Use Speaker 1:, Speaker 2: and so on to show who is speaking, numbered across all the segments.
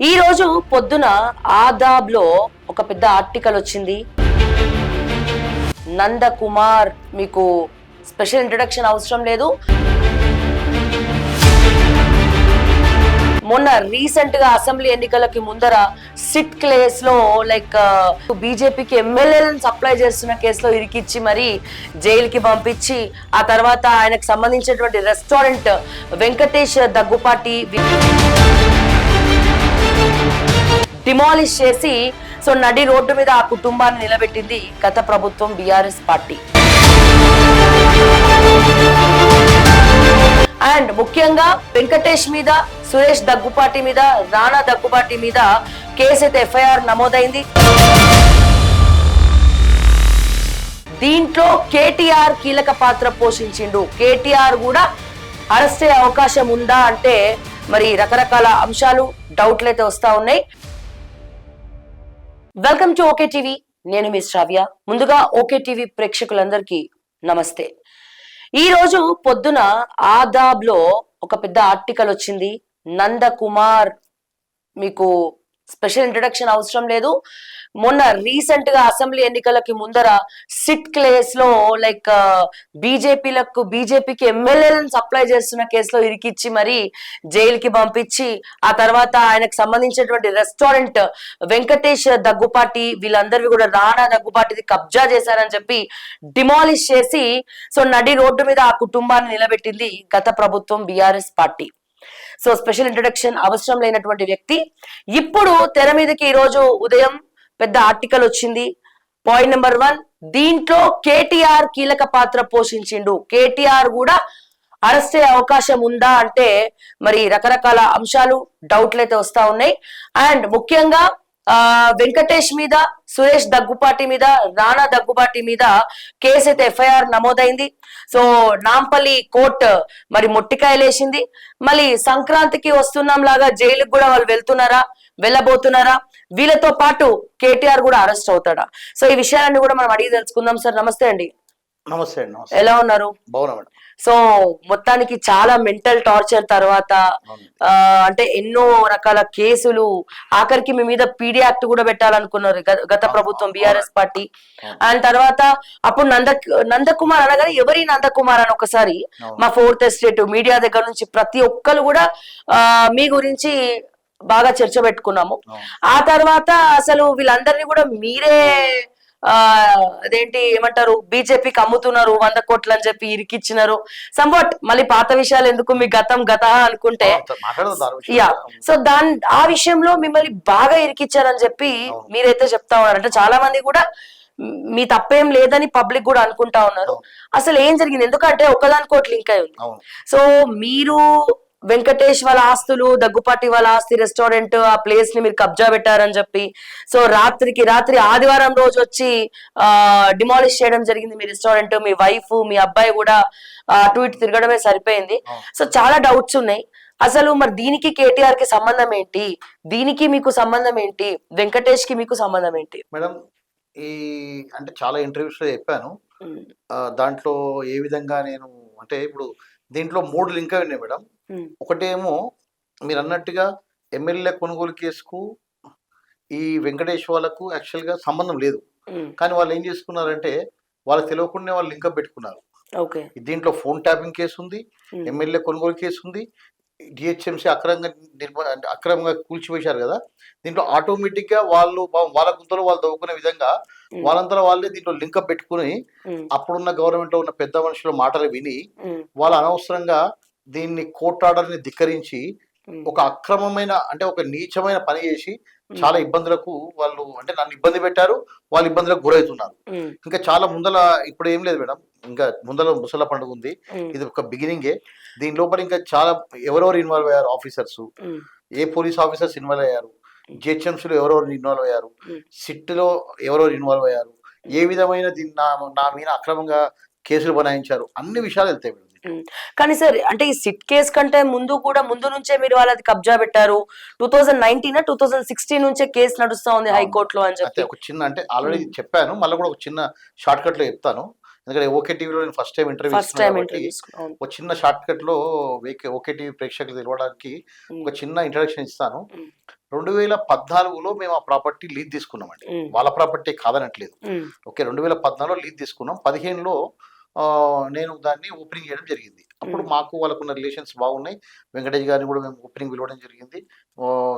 Speaker 1: ఈ రోజు పొద్దున ఆదాబ్ లో ఒక పెద్ద ఆర్టికల్ వచ్చింది. నందకుమార్ మీకు స్పెషల్ ఇంట్రడక్షన్ అవసరం లేదు. మొన్న రీసెంట్ గా అసెంబ్లీ ఎన్నికలకి ముందర సిట్ కేసులో బీజేపీకి ఎమ్మెల్యేలను సప్లై చేస్తున్న కేసులో ఇరికిచ్చి మరి జైలుకి పంపించి ఆ తర్వాత ఆయనకు సంబంధించినటువంటి రెస్టారెంట్ వెంకటేష్ దగ్గుపాటి డిమాలిష్ చేసి నడి రోడ్డు మీద ఆ కుటుంబాన్ని నిలబెట్టింది గత ప్రభుత్వం బీఆర్ఎస్ పార్టీ. అండ్ ముఖ్యంగా వెంకటేష్ మీద, సురేష్ దగ్గుపాటి మీద, రాణా దగ్గుపాటి మీద కేసు అయితే ఎఫ్ఐఆర్ నమోదైంది. దీంట్లో కేటీఆర్ కీలక పాత్ర పోషించిండు. కేటీఆర్ కూడా అరెస్ట్ అయ్యే అవకాశం ఉందా అంటే మరి రకరకాల అంశాలు, డౌట్లు అయితే వస్తా ఉన్నాయి. Welcome to okay TV. నేను మీ శ్రావ్య. ముందుగా ఓకే టీవీ ప్రేక్షకులందరికీ నమస్తే. ఈ రోజు పొద్దున ఆదాబ్ లో ఒక పెద్ద ఆర్టికల్ వచ్చింది. నందకుమార్ మీకు స్పెషల్ ఇంట్రడక్షన్ అవసరం లేదు. మొన్న రీసెంట్ గా అసెంబ్లీ ఎన్నికలకి ముందర సిట్ కేసులో బీజేపీకి ఎమ్మెల్యేలను సప్లై చేస్తున్న కేసులో ఇరికిచ్చి మరి జైలుకి పంపించి ఆ తర్వాత ఆయనకు సంబంధించినటువంటి రెస్టారెంట్ వెంకటేష్ దగ్గుపాటి వీళ్ళందరివి కూడా రాణా దగ్గుపాటిది కబ్జా చేశారని చెప్పి డిమాలిష్ చేసి నడి రోడ్డు మీద ఆ కుటుంబాన్ని నిలబెట్టింది గత ప్రభుత్వం బీఆర్ఎస్ పార్టీ. స్పెషల్ ఇంట్రడక్షన్ అవసరం లేనటువంటి వ్యక్తి ఇప్పుడు తెర మీదకి ఈ రోజు ఉదయం పెద్ద ఆర్టికల్ వచ్చింది. పాయింట్ నెంబర్ 1, దీంట్లో కేటీఆర్ కీలక పాత్ర పోషించిండు. కేటీఆర్ కూడా అరెస్ట్ అయ్యే అవకాశం ఉందా అంటే మరి రకరకాల అంశాలు, డౌట్లు అయితే వస్తా ఉన్నాయి. అండ్ ముఖ్యంగా వెంకటేష్ మీద, సురేష్ దగ్గుపాటి మీద, రాణా దగ్గుపాటి మీద కేసు అయితే ఎఫ్ఐఆర్ నమోదైంది. నాంపల్లి కోర్టు మరి మొట్టికాయలేసింది. మళ్ళీ సంక్రాంతికి వస్తున్నాం లాగా జైలుకి కూడా వాళ్ళు వెళ్ళబోతున్నారా, వీళ్ళతో పాటు కేటీఆర్ కూడా అరెస్ట్ అవుతాడా? ఈ విషయాలన్నీ కూడా మనం అడిగి తెలుసుకుందాం. సార్ నమస్తే అండి.
Speaker 2: నమస్తే అండి.
Speaker 1: ఎలా ఉన్నారు?
Speaker 2: బాగున్నా మేడం.
Speaker 1: మొత్తానికి చాలా మెంటల్ టార్చర్ తర్వాత అంటే ఎన్నో రకాల కేసులు, ఆఖరికి మీ మీద పీడీ యాక్ట్ కూడా పెట్టాలనుకున్నారు గత ప్రభుత్వం బీఆర్ఎస్ పార్టీ. అండ్ తర్వాత అప్పుడు నందకుమార్ అనగానే ఎవరి నందకుమార్ అని ఒకసారి మా 4th ఎస్టేట్ మీడియా దగ్గర నుంచి ప్రతి ఒక్కరు కూడా మీ గురించి బాగా చర్చ పెట్టుకున్నాము. ఆ తర్వాత అసలు వీళ్ళందరినీ కూడా మీరే అదేంటి ఏమంటారు, బీజేపీకి అమ్ముతున్నారు 100 కోట్లు అని చెప్పి ఇరికిచ్చినారు. సంబట్ మళ్ళీ పాత విషయాలు ఎందుకు, మీ గతం అనుకుంటే ఆ విషయంలో మిమ్మల్ని బాగా ఇరికిచ్చారని చెప్పి మీరైతే చెప్తా ఉన్నారు. అంటే చాలా మంది కూడా మీ తప్పేం లేదని పబ్లిక్ కూడా అనుకుంటా ఉన్నారు. అసలు ఏం జరిగింది? ఎందుకంటే ఒకదానికోటి లింక్ అయి ఉంది. మీరు వెంకటేష్ వాళ్ళ ఆస్తులు, దగ్గుపాటి వాళ్ళ ఆస్తి, రెస్టారెంట్, ఆ ప్లేస్ ని మీరు కబ్జా పెట్టారని చెప్పి రాత్రికి రాత్రి ఆదివారం రోజు వచ్చి డిమాలిష్ చేయడం జరిగింది మీ రెస్టారెంట్. మీ వైఫ్, మీ అబ్బాయి కూడా అటు ఇటు తిరగడమే సరిపోయింది. చాలా డౌట్స్ ఉన్నాయి. అసలు మరి దీనికి కేటీఆర్ కి సంబంధం ఏంటి? దీనికి మీకు సంబంధం ఏంటి? వెంకటేష్ కి మీకు సంబంధం ఏంటి?
Speaker 2: మేడం, అంటే చాలా ఇంటర్వ్యూస్ లో చెప్పాను. దాంట్లో ఏ విధంగా నేను అంటే ఇప్పుడు దీంట్లో 3 లింక్ అయి ఉన్నాయి మేడం. ఒకటేమో మీరు అన్నట్టుగా ఎమ్మెల్యే కొనుగోలు కేసుకు ఈ వెంకటేష్ వాళ్ళకు యాక్చువల్ గా సంబంధం లేదు. కానీ వాళ్ళు ఏం చేసుకున్నారంటే వాళ్ళకి తెలియకుండా వాళ్ళు లింకప్ పెట్టుకున్నారు. దీంట్లో ఫోన్ ట్యాపింగ్ కేసు ఉంది, ఎమ్మెల్యే కొనుగోలు కేసు ఉంది, డిహెచ్ఎంసీ అక్రమంగా కూల్చివేశారు కదా. దీంట్లో ఆటోమేటిక్ గా వాళ్ళ గుంతలో వాళ్ళు దవ్వుకునే విధంగా వాళ్ళంతా వాళ్ళే దీంట్లో లింకప్ పెట్టుకుని అప్పుడున్న గవర్నమెంట్ లో ఉన్న పెద్ద మనుషుల మాటలు విని వాళ్ళు అనవసరంగా దీన్ని కోర్టు ఆర్డర్ ని ధిక్కరించి ఒక అక్రమమైన అంటే ఒక నీచమైన పని చేసి చాలా ఇబ్బందులకు వాళ్ళు అంటే నన్ను ఇబ్బంది పెట్టారు, వాళ్ళు ఇబ్బందులకు గురవుతున్నారు. ఇంకా చాలా ముందల ఇప్పుడు ఏం లేదు మేడం, ఇంకా ముందల ముసల పండుగ ఉంది. ఇది ఒక బిగినింగే. దీని లోపల ఇంకా చాలా ఎవరెవరు ఇన్వాల్వ్ అయ్యారు, ఆఫీసర్స్, ఏ పోలీస్ ఆఫీసర్స్ ఇన్వాల్వ్ అయ్యారు, జిహెచ్ఎంసీలో ఎవరెవరు ఇన్వాల్వ్ అయ్యారు, సిట్ లో ఎవరెవరు ఇన్వాల్వ్ అయ్యారు, ఏ విధమైన దీన్ని నా మీద అక్రమంగా కేసులు బనాయించారు, అన్ని విషయాలు వెళ్తాయి మేడం.
Speaker 1: కానీ సార్ అంటే ఈ సిట్ కేసు కంటే ముందు నుంచే మీరు వాళ్ళది కబ్జా పెట్టారు. 2019 2016 నుంచే కేసు నడుస్తా ఉంది హైకోర్టులో అని చెప్పి
Speaker 2: ఒక చిన్న అంటే ఆల్రెడీ చెప్పాను. మళ్ళీ కూడా ఒక చిన్న షార్ట్ కట్ లో చెప్తాను. ఎందుకంటే ఓకే టీవీలో నేను ఫస్ట్ టైం ఇంటర్వ్యూ ఒక చిన్న షార్ట్ కట్ లో ఓకే టీవీ ప్రేక్షకులు తెలవడానికి ఒక చిన్న ఇంట్రడక్షన్ ఇస్తాను. 2014లో మేము ఆ ప్రాపర్టీ లీజ్ తీసుకున్నామండి. వాళ్ళ ప్రాపర్టీ కాదనట్లేదు. ఓకే, 2014లో లీజ్ తీసుకున్నాం. 15లో నేను దాన్ని ఓపెనింగ్ చేయడం జరిగింది. అప్పుడు మాకు వాళ్ళకున్న రిలేషన్స్ బాగున్నాయి. వెంకటేష్ గారిని కూడా మేము ఓపెనింగ్ పిలవడం జరిగింది.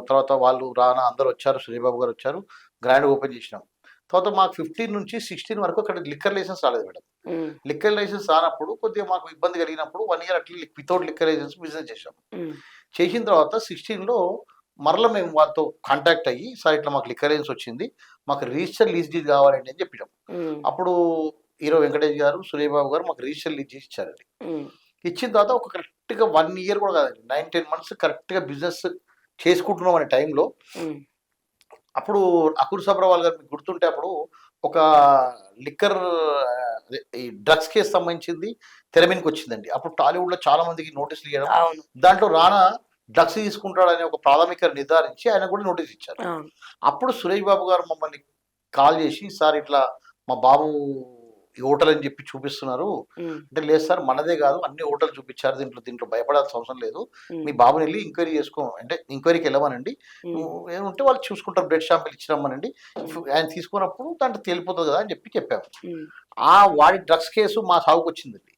Speaker 2: తర్వాత వాళ్ళు రానా అందరూ వచ్చారు, సూర్యబాబు గారు వచ్చారు, గ్రాండ్ ఓపెన్ చేసినాం. తర్వాత మాకు 15 నుంచి 16 వరకు అక్కడ లిక్కర్ లైసెన్స్ రాలేదు మేడం. లిక్కర్ లైసెన్స్ రానప్పుడు కొద్దిగా మాకు ఇబ్బంది కలిగినప్పుడు 1 ఇయర్ అట్లా వితౌట్ లిక్కర్ లైసెన్స్ బిజినెస్ చేసాం. చేసిన తర్వాత 16లో మరలా మేము వాళ్ళతో కాంటాక్ట్ అయ్యి, సార్ ఇట్లా మాకు లిక్కర్ లైసెన్స్ వచ్చింది, మాకు రిజిస్టర్ లీజ్ డీడ్ కావాలండి అని చెప్పినాం. అప్పుడు హీరో వెంకటేష్ గారు, సూర్యబాబు గారు మాకు రిజిస్టర్ లీజ్ చేసి ఇచ్చారండి. ఇచ్చిన తర్వాత ఒక కరెక్ట్గా 1 ఇయర్ కూడా కాదండి, 9-10 మంత్స్ కరెక్ట్గా బిజినెస్ చేసుకుంటున్నాం అనే టైంలో అప్పుడు అకుర్ సబ్రవాల్ గారు మీకు గుర్తుంటే అప్పుడు ఒక లిక్కర్ ఈ డ్రగ్స్ కేసు సంబంధించింది తెర మీదకి వచ్చిందండి. అప్పుడు టాలీవుడ్ లో చాలా మందికి నోటీసులు ఇవ్వడం, దాంట్లో రానా డ్రగ్స్ తీసుకుంటాడనే ఒక ప్రాథమిక నిర్ధారించి ఆయన కూడా నోటీస్ ఇచ్చారు. అప్పుడు సురేష్ బాబు గారు మమ్మల్ని కాల్ చేసి, సార్ ఇట్లా మా బాబు ఈ హోటల్ అని చెప్పి చూపిస్తున్నారు అంటే, లేదు సార్ మనదే కాదు అన్ని హోటల్ చూపించారు, దీంట్లో భయపడాల్సిన అవసరం లేదు, మీ బాబుని వెళ్ళి ఎంక్వైరీ చేసుకో అంటే ఎంక్వైరీకి వెళ్ళమనండి, ఏముంటే వాళ్ళు చూసుకుంటారు, బ్లడ్ షాంపిల్ ఇచ్చిరమ్మనండి, ఆయన తీసుకున్నప్పుడు దాంట్లో తేలిపోతుంది కదా అని చెప్పాము. ఆ వాడి డ్రగ్స్ కేసు మా సాగుకు వచ్చిందండి.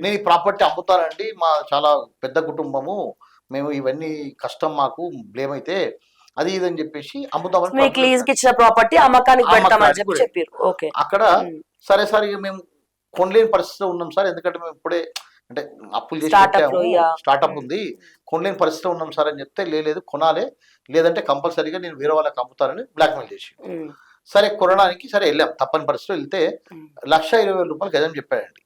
Speaker 2: నేను ఈ ప్రాపర్టీ అమ్ముతానండి, మా చాలా పెద్ద కుటుంబము, మేము ఇవన్నీ కష్టం మాకు బ్లేమ్ అయితే అది ఇదని చెప్పేసి అమ్ముతామని
Speaker 1: ఇచ్చిన ప్రాపర్టీ అమ్మకానికి
Speaker 2: అక్కడ సరే సార్ ఇక మేము కొనలేని పరిస్థితిలో ఉన్నాం సార్, ఎందుకంటే మేము ఇప్పుడే అంటే అప్పులు చేసి స్టార్ట్అప్ ఉంది, కొనలేని పరిస్థితిలో ఉన్నాం సార్ అని చెప్తే, లేదు కొనాలి, లేదంటే కంపల్సరీగా నేను వేరే వాళ్ళకి అమ్ముతానని బ్లాక్మెయిల్ చేసి, సరే కొనడానికి సరే వెళ్ళాం. తప్పని పరిస్థితిలో వెళ్తే 1,20,000 రూపాయలు గజం చెప్పాడండి.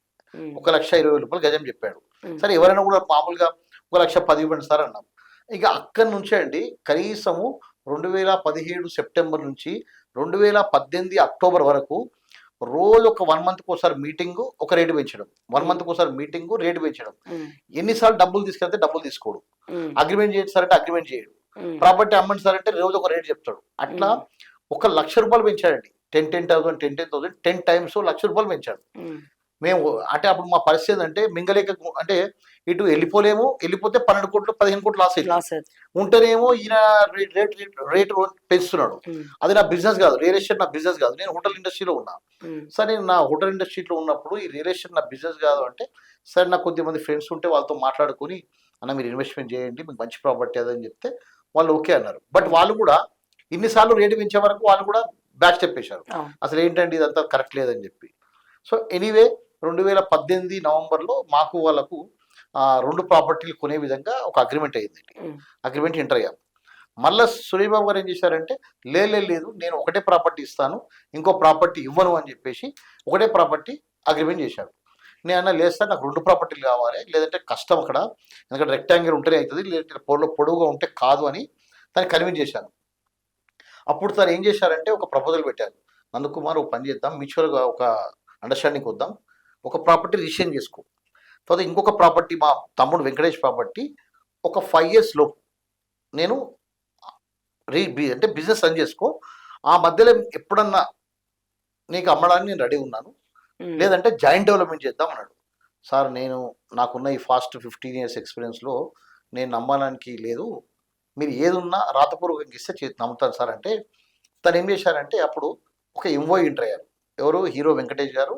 Speaker 2: 1,20,000 రూపాయలు గజం చెప్పాడు. సరే ఎవరైనా కూడా మామూలుగా 1,10,000 ఇవ్వండి సార్ అన్నాం. ఇక అక్కడి నుంచే అండి కనీసము 2017 సెప్టెంబర్ నుంచి 2018 అక్టోబర్ వరకు రోజు ఒక 1 మంత్కి ఒకసారి మీటింగ్, ఒక రేటు పెంచడం, 1 మంత్కి ఒకసారి మీటింగ్, రేటు పెంచడం. ఎన్నిసార్లు డబ్బులు తీసుకెళ్తే డబ్బులు తీసుకోడు, అగ్రిమెంట్ చేయడు సార్ అంటే అగ్రిమెంట్ చేయడు, ప్రాపర్టీ అమ్మండి సార్ అంటే రోజు ఒక రేటు చెప్తాడు. అట్లా 1,00,000 రూపాయలు పెంచాడండి. 10,000 10 టైమ్స్ 1,00,000 రూపాయలు పెంచాడు. మేము అంటే అప్పుడు మా పరిస్థితి ఏంటంటే మింగలేక, అంటే ఇటు వెళ్ళిపోలేము, వెళ్ళిపోతే 12 కోట్లు 15 కోట్లు లాస్ అవుతుంది, ఉంటేనేమో ఈయన రేట్ పెంచుతున్నాడు. అది నా బిజినెస్ కాదు, రియల్ ఎస్టేట్ నా బిజినెస్ కాదు, నేను హోటల్ ఇండస్ట్రీలో ఉన్నా. సరే నా హోటల్ ఇండస్ట్రీలో ఉన్నప్పుడు ఈ రియల్ ఎస్టేట్ నా బిజినెస్ కాదు అంటే, సరే నాకు కొద్దిమంది ఫ్రెండ్స్ ఉంటే వాళ్ళతో మాట్లాడుకుని, అన్న మీరు ఇన్వెస్ట్మెంట్ చేయండి, మీకు మంచి ప్రాపర్టీ అదని చెప్తే వాళ్ళు ఓకే అన్నారు. బట్ వాళ్ళు కూడా ఇన్నిసార్లు రేటు పెంచే వరకు వాళ్ళు కూడా బ్యాక్ స్టెప్ వేశారు, అసలు ఏంటంటే ఇదంతా కరెక్ట్ లేదని చెప్పి. సో ఎనీవే 2018 నవంబర్లో మాకు వాళ్ళకు 2 ప్రాపర్టీలు కొనే విధంగా ఒక అగ్రిమెంట్ అయ్యిందండి. అగ్రిమెంట్ ఎంటర్ అయ్యాం. మళ్ళీ సూర్యబాబు గారు ఏం చేశారంటే, లేదు నేను ఒకటే ప్రాపర్టీ ఇస్తాను, ఇంకో ప్రాపర్టీ ఇవ్వను అని చెప్పేసి ఒకటే ప్రాపర్టీ అగ్రిమెంట్ చేశాడు. నేను అన్నా, లేదు సార్ నాకు 2 ప్రాపర్టీలు కావాలి, లేదంటే కష్టం అక్కడ, ఎందుకంటే రెక్టాంగిల్ ఉంటేనే అవుతుంది, లేదంటే పొడవుగా ఉంటే కాదు అని దాన్ని కన్విన్స్ చేశాను. అప్పుడు తను ఏం చేశారంటే ఒక ప్రపోజల్ పెట్టారు, నందకుమార్ ఒక పని చేద్దాం, మ్యూచువల్గా ఒక అండర్స్టాండింగ్ వద్దాం, ఒక ప్రాపర్టీ రిజిస్ట్రేషన్ చేసుకో, తర్వాత ఇంకొక ప్రాపర్టీ మా తమ్ముడు వెంకటేష్ ప్రాపర్టీ ఒక 5 years లోపు నేను అంటే బిజినెస్ రన్ చేసుకో, ఆ మధ్యలో ఎప్పుడన్నా నీకు అమ్మడానికి నేను రెడీ ఉన్నాను, లేదంటే జాయింట్ డెవలప్మెంట్ చేద్దాం అన్నాడు. సార్ నాకున్న ఈ ఫాస్ట్ 15 years ఎక్స్పీరియన్స్లో నేను నమ్మడానికి లేదు, మీరు ఏదున్నా రాతపూర్వకంగా ఇస్తే నమ్ముతాను సార్ అంటే, తను ఏం చేశారంటే అప్పుడు ఒక ఎంఓ ఎంటర్ అయ్యారు. ఎవరు? హీరో వెంకటేష్ గారు,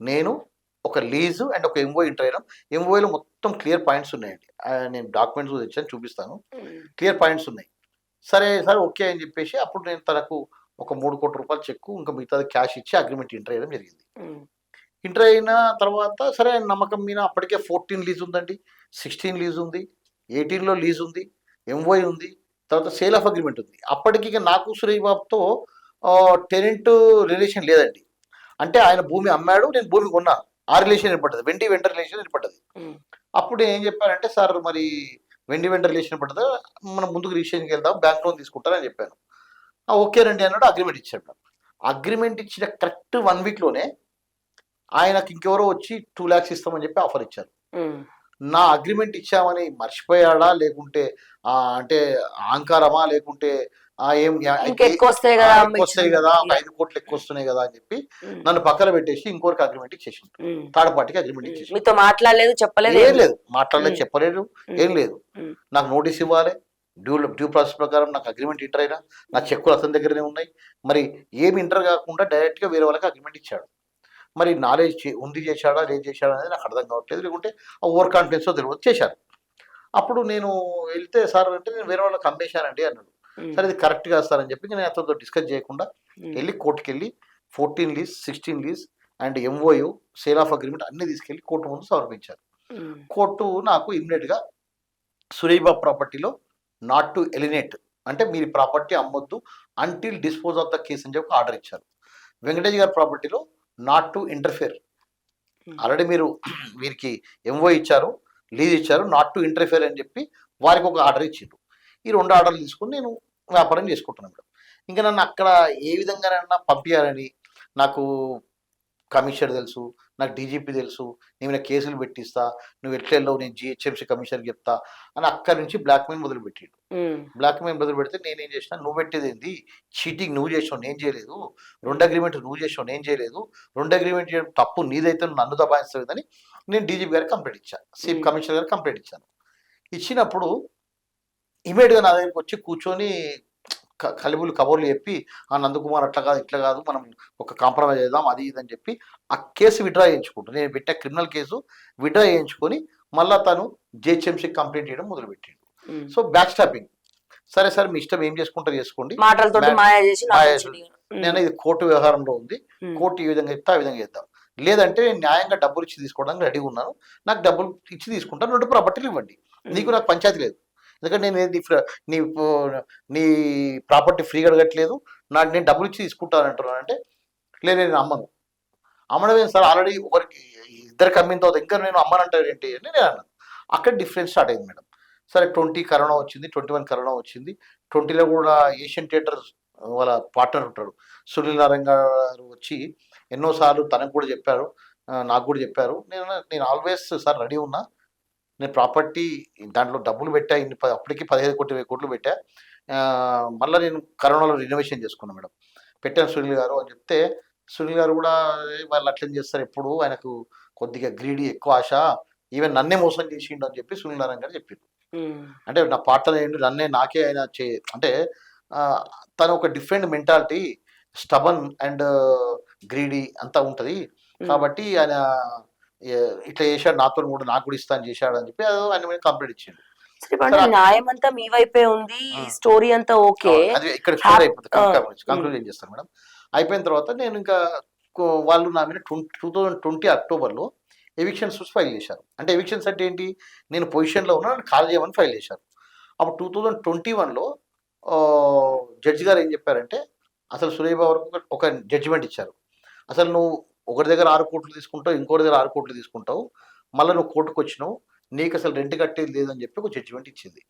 Speaker 2: నేను, ఒక లీజు అండ్ ఒక ఎంఓ ఎంటర్ అయ్యాం. ఎంఓలో మొత్తం క్లియర్ పాయింట్స్ ఉన్నాయండి, నేను డాక్యుమెంట్స్ తెచ్చాను చూపిస్తాను, క్లియర్ పాయింట్స్ ఉన్నాయి. సరే సార్ ఓకే అని చెప్పేసి అప్పుడు నేను తనకు ఒక 3 కోట్ల రూపాయలు చెక్కు, ఇంకా మిగతాది క్యాష్ ఇచ్చి అగ్రిమెంట్ ఎంటర్ అయ్యడం జరిగింది. ఎంటర్ అయిన తర్వాత సరే నమ్మకం మీద అప్పటికే 14 లీజ్ ఉందండి, 16 లీజ్ ఉంది, 18లో లీజ్ ఉంది, ఎంఓఐ ఉంది, తర్వాత సేల్ ఆఫ్ అగ్రిమెంట్ ఉంది. అప్పటికి నాకు సురేష్ బాబుతో టెనెంట్ రిలేషన్ లేదండి, అంటే ఆయన భూమి అమ్మాడు, నేను భూమి కొన్నాను, ఆ రిలేషన్ ఏర్పడ్డది, వెంట రిలేషన్ ఏర్పడ్డది. అప్పుడు నేను ఏం చెప్పానంటే, సార్ మరి వెంట రిలేషన్ ఏర్పడ్డదా, మనం ముందుకు రిజిస్ట్రేషన్కి వెళ్దాం, బ్యాంక్ లోన్ తీసుకుంటారని చెప్పాను. ఓకేనండి అన్నాడు, అగ్రిమెంట్ ఇచ్చాడు. అగ్రిమెంట్ ఇచ్చిన కరెక్ట్ 1 weekలోనే ఆయనకి ఇంకెవరో వచ్చి 2 lakhs ఇస్తామని చెప్పి ఆఫర్ ఇచ్చారు. నా అగ్రిమెంట్ ఇచ్చామని మర్చిపోయాడా, లేకుంటే అంటే అహంకారమా, లేకుంటే ఎక్కువ వస్తాయి కదా, 5 కోట్లు ఎక్కువ వస్తున్నాయి కదా అని చెప్పి నన్ను పక్కన పెట్టేసి ఇంకోరికి అగ్రిమెంట్ ఇచ్చేసి, థర్డ్ పార్టీకి అగ్రిమెంట్ ఇచ్చేసి,
Speaker 1: మీతో మాట్లాడలేదు, చెప్పలేదు,
Speaker 2: ఏం లేదు, మాట్లాడలేదు, చెప్పలేదు, ఏం లేదు, నాకు నోటీస్ ఇవ్వాలి, డ్యూ ప్రాసెస్ ప్రకారం నాకు అగ్రిమెంట్ ఇంటర్ అయినా నా చెక్కులు అతని దగ్గరనే ఉన్నాయి. మరి ఏమి ఇంటర్ కాకుండా డైరెక్ట్గా వేరే వాళ్ళకి అగ్రిమెంట్ ఇచ్చాడు. మరి నాలెడ్జ్ ఉంది చేశాడా లేదు చేశాడా అనేది నాకు అర్థం కావట్లేదు. లేకుంటే ఆ ఓవర్ కాన్ఫిడెన్స్తో తెలియదు చేశారు. అప్పుడు నేను వెళ్తే సార్ అంటే నేను వేరే వాళ్ళకి అమ్మేశానండి అన్నాడు. సరే ఇది కరెక్ట్ కాదు సార్ అని చెప్పి నేను అతనితో డిస్కస్ చేయకుండా వెళ్ళి కోర్టుకి వెళ్ళి 14 lease 16 lease and MOU sale of agreement అన్ని తీసుకెళ్లి కోర్టు ముందు సమర్పించారు. కోర్టు నాకు ఇమ్మీడియట్గా సురేష్ బాబు ప్రాపర్టీలో నాట్ టు ఎలినేట్ అంటే మీరు ప్రాపర్టీ అమ్మొద్దు until dispose of the case అని చెప్పి ఆర్డర్ ఇచ్చారు. వెంకటేష్ గారి ప్రాపర్టీలో నాట్ టు ఇంటర్ఫియర్ ఆల్రెడీ మీరు వీరికి ఎంఓ ఇచ్చారు, లీజ్ ఇచ్చారు, నాట్ టు ఇంటర్ఫియర్ అని చెప్పి వారికి ఒక ఆర్డర్ ఇచ్చిండు. ఈ 2 ఆర్డర్లు తీసుకుని నేను వ్యాపారం చేసుకుంటున్నాను మేడం. ఇంకా నన్ను అక్కడ ఏ విధంగానైనా పంపించాలని నాకు కమిషనర్ తెలుసు, నాకు డీజీపీ తెలుసు, నేను కేసులు పెట్టిస్తా, నువ్వు ఎట్లెళ్ళవు నేను జిహెచ్ఎంసీ కమిషనర్కి చెప్తా అని అక్కడి నుంచి బ్లాక్మెయిల్ మొదలుపెట్టిండు. బ్లాక్మెయిల్ మొదలు పెడితే నేనేం చేసిన, నువ్వు పెట్టేది ఏంది, చీటింగ్ నువ్వు చేసావు నేను చేయలేదు, 2 అగ్రిమెంట్ నువ్వు చేసావు నేను చేయలేదు, 2 అగ్రిమెంట్ చేయడం తప్పు నీదైతే నువ్వు నన్ను దబాయిస్తావు నేను డీజీపీ గారికి కంప్లైంట్ ఇచ్చాను, చీఫ్ కమిషనర్ గారికి కంప్లైంట్ ఇచ్చాను. ఇచ్చినప్పుడు ఇమీడియట్గా నా దగ్గరికి వచ్చి కూర్చొని కలిబులు కబుర్లు చెప్పి ఆ నందకుమార్ అట్లా కాదు ఇట్లా కాదు మనం ఒక కాంప్రమైజ్ చేద్దాం అది ఇది అని చెప్పి ఆ కేసు విడ్రా చేయించుకుంటాను. నేను పెట్టే క్రిమినల్ కేసు విడ్రా చేయించుకొని మళ్ళీ తను జిహెచ్ఎంసీ కంప్లైంట్ చేయడం మొదలుపెట్టిండు. సో బ్యాక్ స్టాపింగ్ సరే సార్ మీ ఇష్టం ఏం చేసుకుంటారు చేసుకోండి, నేను ఇది కోర్టు వ్యవహారంలో ఉంది, కోర్టు ఈ విధంగా చెప్తా ఆ విధంగా చేద్దాం, లేదంటే నేను న్యాయంగా డబ్బులు ఇచ్చి తీసుకోవడానికి రెడీగా ఉన్నాను, నాకు డబ్బులు ఇచ్చి తీసుకుంటాను, 2 ప్రాపర్టీలు ఇవ్వండి, నీకు నాకు పంచాయతీ లేదు, ఎందుకంటే నేను నీ ప్రాపర్టీ ఫ్రీగా అడగట్లేదు, నేను డబ్బులు ఇచ్చి తీసుకుంటాను అంటున్నాను. అంటే లేదు నేను అమ్మడమే సార్, ఆల్రెడీ ఒకరికి 2 అమ్మిన తర్వాత ఇంకా నేను అమ్మనంటారు ఏంటి అని నేను అన్నాను. అక్కడ డిఫరెన్స్ స్టార్ట్ అయింది మేడం. సరే 20 కరోనా వచ్చింది, 21 కరోనా వచ్చింది. 20లో కూడా ఏషియన్ థియేటర్ వాళ్ళ పార్ట్నర్ ఉంటాడు సునీల్ నారాయణ గారు వచ్చి ఎన్నోసార్లు తనకు కూడా చెప్పారు, నాకు కూడా చెప్పారు. నేను ఆల్వేస్ సార్ రెడీ ఉన్నా, నేను ప్రాపర్టీ దాంట్లో డబ్బులు పెట్టా, అప్పటికి 15 కోట్లు 20 కోట్లు పెట్టా, మళ్ళీ నేను కరోనాలో రినోవేషన్ చేసుకున్నాను మేడం, పెట్టాను సునీల్ గారు అని చెప్తే సునీల్ గారు కూడా వాళ్ళు అట్లేం చేస్తారు, ఎప్పుడు ఆయనకు కొద్దిగా గ్రీడీ ఎక్కువ ఆశ, ఈవెన్ నన్నే మోసం చేసిండు అని చెప్పి సునీల్ నారాయణ గారు చెప్పిండు. అంటే నా పార్ట్నర్ ఏంటి నాకే ఆయన అంటే తను ఒక different mentality, stubborn and greedy అంతా ఉంటుంది కాబట్టి ఆయన ఇట్లా చేశాడు, నాతో కూడా నాకు కూడా ఇస్తా అని చేశాడు అని చెప్పి ఆయన మీద కంప్లైంట్ ఇచ్చిండు.
Speaker 1: న్యాయం అంతా మీ వైపే ఉంది, స్టోరీ అంతా ఓకే,
Speaker 2: అది ఇక్కడ అయిపోతుంది, కంక్లూజన్ చేస్తాను మేడం. అయిపోయిన తర్వాత నేను ఇంకా వాళ్ళు నా మీద 2020 అక్టోబర్లో ఎవిక్షన్ సూట్స్ ఫైల్ చేశారు. అంటే ఎవిక్షన్స్ అంటే ఏంటి, నేను పొజిషన్లో ఉన్నా కాల్ చేయమని ఫైల్ చేశారు. అప్పుడు 2021లో జడ్జి గారు ఏం చెప్పారంటే, అసలు సురేష్ బాబు ఒక జడ్జిమెంట్ ఇచ్చారు, అసలు నువ్వు ఒకరి దగ్గర 6 కోట్లు తీసుకుంటావు, ఇంకోటి దగ్గర 6 కోట్లు తీసుకుంటావు, మళ్ళీ నువ్వు కోర్టుకు వచ్చినావు, నీకు అసలు రెంట్ కట్టేది లేదని చెప్పి ఒక జడ్జిమెంట్ ఇచ్చింది.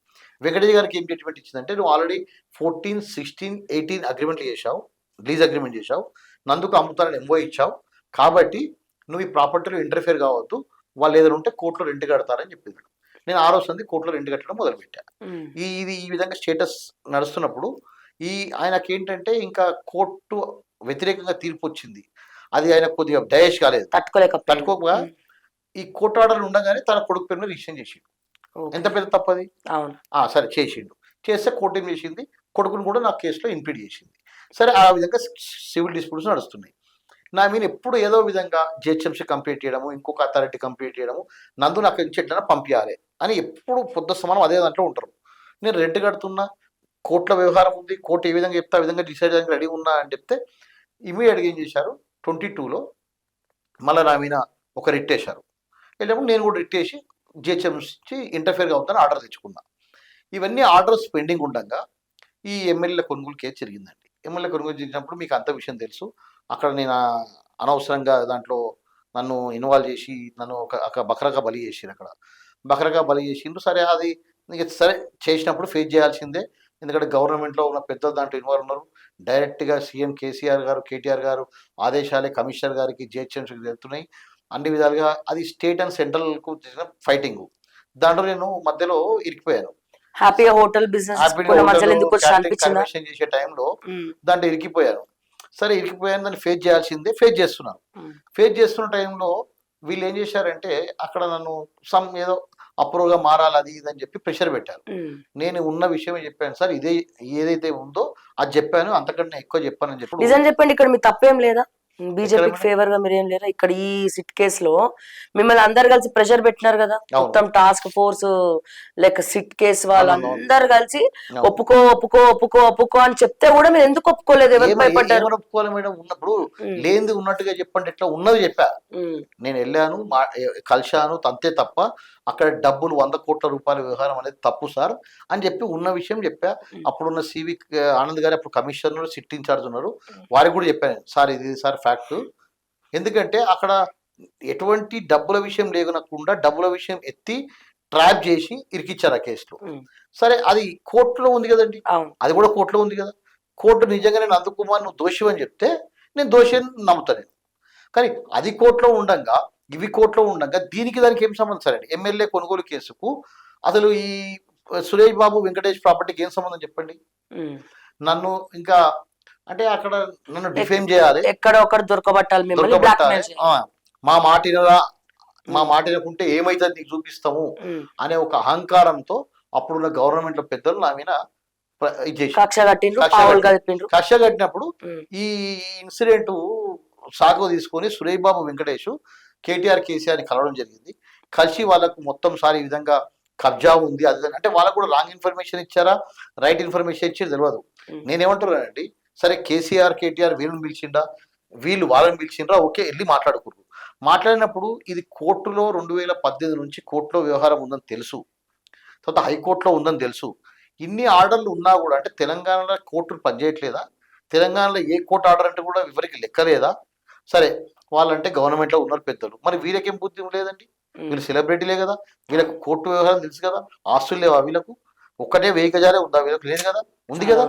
Speaker 2: వెంకటేష్ గారికి ఏం జడ్జిమెంట్ ఇచ్చిందంటే, నువ్వు ఆల్రెడీ 14, 16, 18 అగ్రిమెంట్లు చేశావు, లీజ్ అగ్రిమెంట్ చేశావు, నందుకు అమ్ముతానని ఎంఓ ఇచ్చావు, కాబట్టి నువ్వు ఈ ప్రాపర్టీలో ఇంటర్ఫియర్ కావద్దు, వాళ్ళు ఏదైనా ఉంటే కోర్టులో రెంట్ కడతారని చెప్పింది. నేను 6వ సంది కోర్టులో రెంట్ కట్టడం మొదలుపెట్టాను. ఇది ఈ విధంగా స్టేటస్ నడుస్తున్నప్పుడు ఆయనకి ఏంటంటే ఇంకా కోర్టు వ్యతిరేకంగా తీర్పు వచ్చింది, అది ఆయన కొద్దిగా డయేష్ కాలేదు, తట్టుకోక ఈ కోర్టు ఆర్డర్లు ఉండగానే తన కొడుకు పేరు మీద రిజిస్ట్రేషన్ చేసిండు. ఎంత పెద్ద తప్పది, సరే చేసిండు, చేస్తే కోర్టు ఏం చేసింది, కొడుకును కూడా నా కేసులో ఇంప్లీడ్ చేసింది. సరే ఆ విధంగా సివిల్ డిస్ప్యూట్స్ నడుస్తున్నాయి. నా మీద ఎప్పుడు ఏదో విధంగా జిహెచ్ఎంసీ కంప్లీట్ చేయడము, ఇంకొక అథారిటీ కంప్లీట్ చేయడము, నందు నాకు నుంచి ఎట్లైనా పంపించాలి అని ఎప్పుడు పొద్దు సమానం అదే దాంట్లో ఉంటారు. నేను రెంట్ కడుతున్నా, కోర్టుల వ్యవహారం ఉంది, కోర్టు ఏ విధంగా చెప్తే ఆ విధంగా డిసైడ్ చేయడానికి రెడీ ఉన్నా అని చెప్తే ఇమీడియట్గా ఏం చేశారు, 22లో మళ్ళీ నా మీద ఒక రిట్ వేశారు. వెళ్ళినప్పుడు నేను కూడా రిట్ వేసి జిహెచ్ఎంసీ ఇంటర్ఫియర్ అవుతాను ఆర్డర్ తెచ్చుకున్నా. ఇవన్నీ ఆర్డర్స్ పెండింగ్ ఉండగా ఈ ఎమ్మెల్యేల కొనుగోలు కేసు జరిగిందండి. ఎమ్మెల్యే కొనుగోలు జరిగినప్పుడు మీకు అంత విషయం తెలుసు, అక్కడ నేను అనవసరంగా దాంట్లో నన్ను ఇన్వాల్వ్ చేసి నన్ను ఒక బకరగా బలి చేసిండ్రు, అక్కడ బకరగా బలి చేసిండ్రు. సరే అది సరే చేసినప్పుడు ఫేస్ చేయాల్సిందే, ఎందుకంటే గవర్నమెంట్లో ఉన్న పెద్దలు దాంట్లో ఇన్వాల్వ్ ఉన్నారు. డైరెక్ట్గా సీఎం కేసీఆర్ గారు, కేటీఆర్ గారు ఆదేశాలే కమిషనర్ గారికి జిహెచ్ఎంసీకి వెళ్తున్నాయి, అన్ని విధాలుగా అది స్టేట్ అండ్ సెంట్రల్కు చేసిన ఫైటింగ్. దాంట్లో నేను మధ్యలో ఇరికిపోయాను.
Speaker 1: హ్యాపీగా హోటల్ బిజినెస్
Speaker 2: చేసే టైంలో దాంట్లో ఇరికిపోయాను. సరే ఇరికిపోయాను, దాన్ని ఫేస్ చేయాల్సిందే, ఫేస్ చేస్తున్నాను. ఫేస్ చేస్తున్న టైంలో వీళ్ళు ఏం చేశారంటే, అక్కడ నన్ను ఏదో అప్రూవ్ గా మారాలి అది ఇది అని చెప్పి ప్రెషర్ పెట్టారు. నేను ఉన్న విషయమే చెప్పాను సార్, ఇదే ఏదైతే ఉందో అది చెప్పాను, అంతకంటే ఎక్కువ చెప్పానని చెప్పి.
Speaker 1: నిజం చెప్పండి, ఇక్కడ మీ తప్పేం లేదా?
Speaker 2: ఎక్కడ
Speaker 1: బీజేపీకి
Speaker 2: మేడం?
Speaker 1: ఫేవర్ గా మీరేం లేరా? ఇక్కడ ఈ సిట్ కేసులో మిమ్మల్ని అందరు కలిసి ప్రెషర్ పెట్టినారు కదా,
Speaker 2: అవును.
Speaker 1: మొత్తం టాస్క్ ఫోర్స్ లేక సిట్ కేసు వాళ్ళందరు కలిసి
Speaker 2: అవును.
Speaker 1: ఒప్పుకో ఒప్పుకో ఒప్పుకో ఒప్పుకో అని చెప్తే కూడా మీరు ఎందుకు ఒప్పుకోలేదు? ఎవరికి భయపడ్డారు?
Speaker 2: ఏమని ఒప్పుకోవాలి మేడం? ఉన్నప్పుడు లేనిది ఉన్నట్టుగా చెప్పండి, ఎట్లా ఉన్నది చెప్పా. నేను వెళ్ళాను, కలిశాను, అంతే తప్ప అక్కడ డబ్బులు 100 కోట్ల రూపాయల వ్యవహారం అనేది తప్పు సార్ అని చెప్పి ఉన్న విషయం చెప్పా. అప్పుడున్న సివి ఆనంద్ గారు అప్పుడు కమిషనర్, సిట్ ఇన్ఛార్జ్ ఉన్నారు, వారికి కూడా చెప్పాను సార్ ఇది సార్ ఫ్యాక్ట్. ఎందుకంటే అక్కడ ఎటువంటి డబ్బుల విషయం లేకుండా డబ్బుల విషయం ఎత్తి ట్రాప్ చేసి ఇరికిచ్చారు ఆ కేసులో. సరే, అది కోర్టులో ఉంది కదండి, అది కూడా కోర్టులో ఉంది కదా. కోర్టు నిజంగానే నందకుమార్ నువ్వు దోషి అని చెప్తే నేను దోషి అని నమ్ముతాను. కానీ అది కోర్టులో ఉండగా, ఇవి కోర్టులో ఉండగా దీనికి దానికి ఏం సంబంధం సరే? ఎమ్మెల్యే కొనుగోలు కేసుకు అసలు ఈ సురేష్ బాబు వెంకటేష్ ప్రాపర్టీకి ఏం సంబంధం చెప్పండి? నన్ను ఇంకా అంటే అక్కడ నన్ను డిఫేమ్ చేయాలి,
Speaker 1: ఎక్కడ ఒకటి దొరకబట్టాలి,
Speaker 2: మా మాట వినకుంటే ఏమైతుంది నీకు చూపిస్తాము అనే ఒక అహంకారంతో అప్పుడున్న గవర్నమెంట్ లో పెద్దలు నా మీద కక్ష కట్టినప్పుడు ఈ ఇన్సిడెంట్ సాగు తీసుకొని సురేష్ బాబు వెంకటేష్ కేటీఆర్ కేసీఆర్ కలవడం జరిగింది. కలిసి వాళ్ళకు మొత్తం సారి ఈ విధంగా కబ్జా ఉంది అది అంటే వాళ్ళకు కూడా రాంగ్ ఇన్ఫర్మేషన్ ఇచ్చారా, రైట్ ఇన్ఫర్మేషన్ ఇచ్చేది తెలియదు. నేనేమంటున్నానండి, సరే కేసీఆర్ కేటీఆర్ వీళ్ళని పిలిచిండా, వీళ్ళు వాళ్ళని పిలిచిండ్రా, ఓకే వెళ్ళి మాట్లాడుకున్నారు. మాట్లాడినప్పుడు ఇది కోర్టులో 2018 నుంచి కోర్టులో వ్యవహారం ఉందని తెలుసు, తర్వాత హైకోర్టులో ఉందని తెలుసు. ఇన్ని ఆర్డర్లు ఉన్నా కూడా అంటే తెలంగాణలో కోర్టులు పనిచేయట్లేదా? తెలంగాణలో ఏ కోర్టు ఆర్డర్ అంటే కూడా ఎవరికి లెక్కలేదా? సరే, వాళ్ళంటే గవర్నమెంట్లో ఉన్నారు పెద్దలు, మరి వీళ్ళకేం బుద్ధి లేదండి? వీళ్ళు సెలబ్రిటీలే కదా, వీళ్ళకు కోర్టు వ్యవహారం తెలుసు కదా, ఆస్తులు లేవా వీళ్ళకు? ఒక్కటే వెహికజారే ఉందా వీళ్ళకి? లేదు కదా, ఉంది కదా.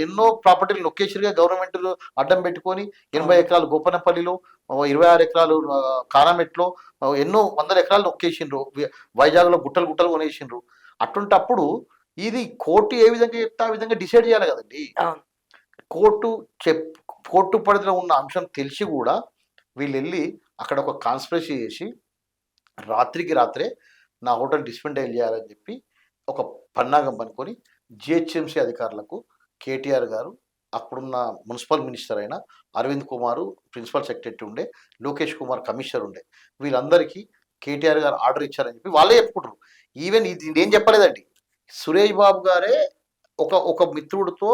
Speaker 2: ఎన్నో ప్రాపర్టీలు లొకేషన్ గా గవర్నమెంట్ అడ్డం పెట్టుకొని 80 ఎకరాలు గోపనపల్లిలో, 26 ఎకరాలు కారామెట్లో, ఎన్నో 100 ఎకరాలు నొక్కేసిండ్రు, వైజాగ్ లో గుట్టలు కొనేసిండ్రు. అటువంటప్పుడు ఇది కోర్టు ఏ విధంగా చెప్తే ఆ విధంగా డిసైడ్ చేయాలి కదండి. కోర్టు పరిధిలో ఉన్న అంశం తెలిసి కూడా వీళ్ళు వెళ్ళి అక్కడ ఒక కాన్స్పిరసీ చేసి రాత్రికి రాత్రే నా హోటల్ డిస్మెంటైల్ చేయాలని చెప్పి ఒక పన్నాగం పనుకొని జిహెచ్ఎంసీ అధికారులకు కేటీఆర్ గారు, అప్పుడున్న మున్సిపల్ మినిస్టర్ అయిన అరవింద్ కుమార్ ప్రిన్సిపల్ సెక్రటరీ ఉండే, లోకేష్ కుమార్ కమిషనర్ ఉండే, వీళ్ళందరికీ కేటీఆర్ గారు ఆర్డర్ ఇచ్చారని చెప్పి వాళ్ళే చెప్పుకుంటారు. ఈవెన్ ఇది నేను చెప్పలేదండి, సురేష్ బాబు గారే ఒక మిత్రుడితో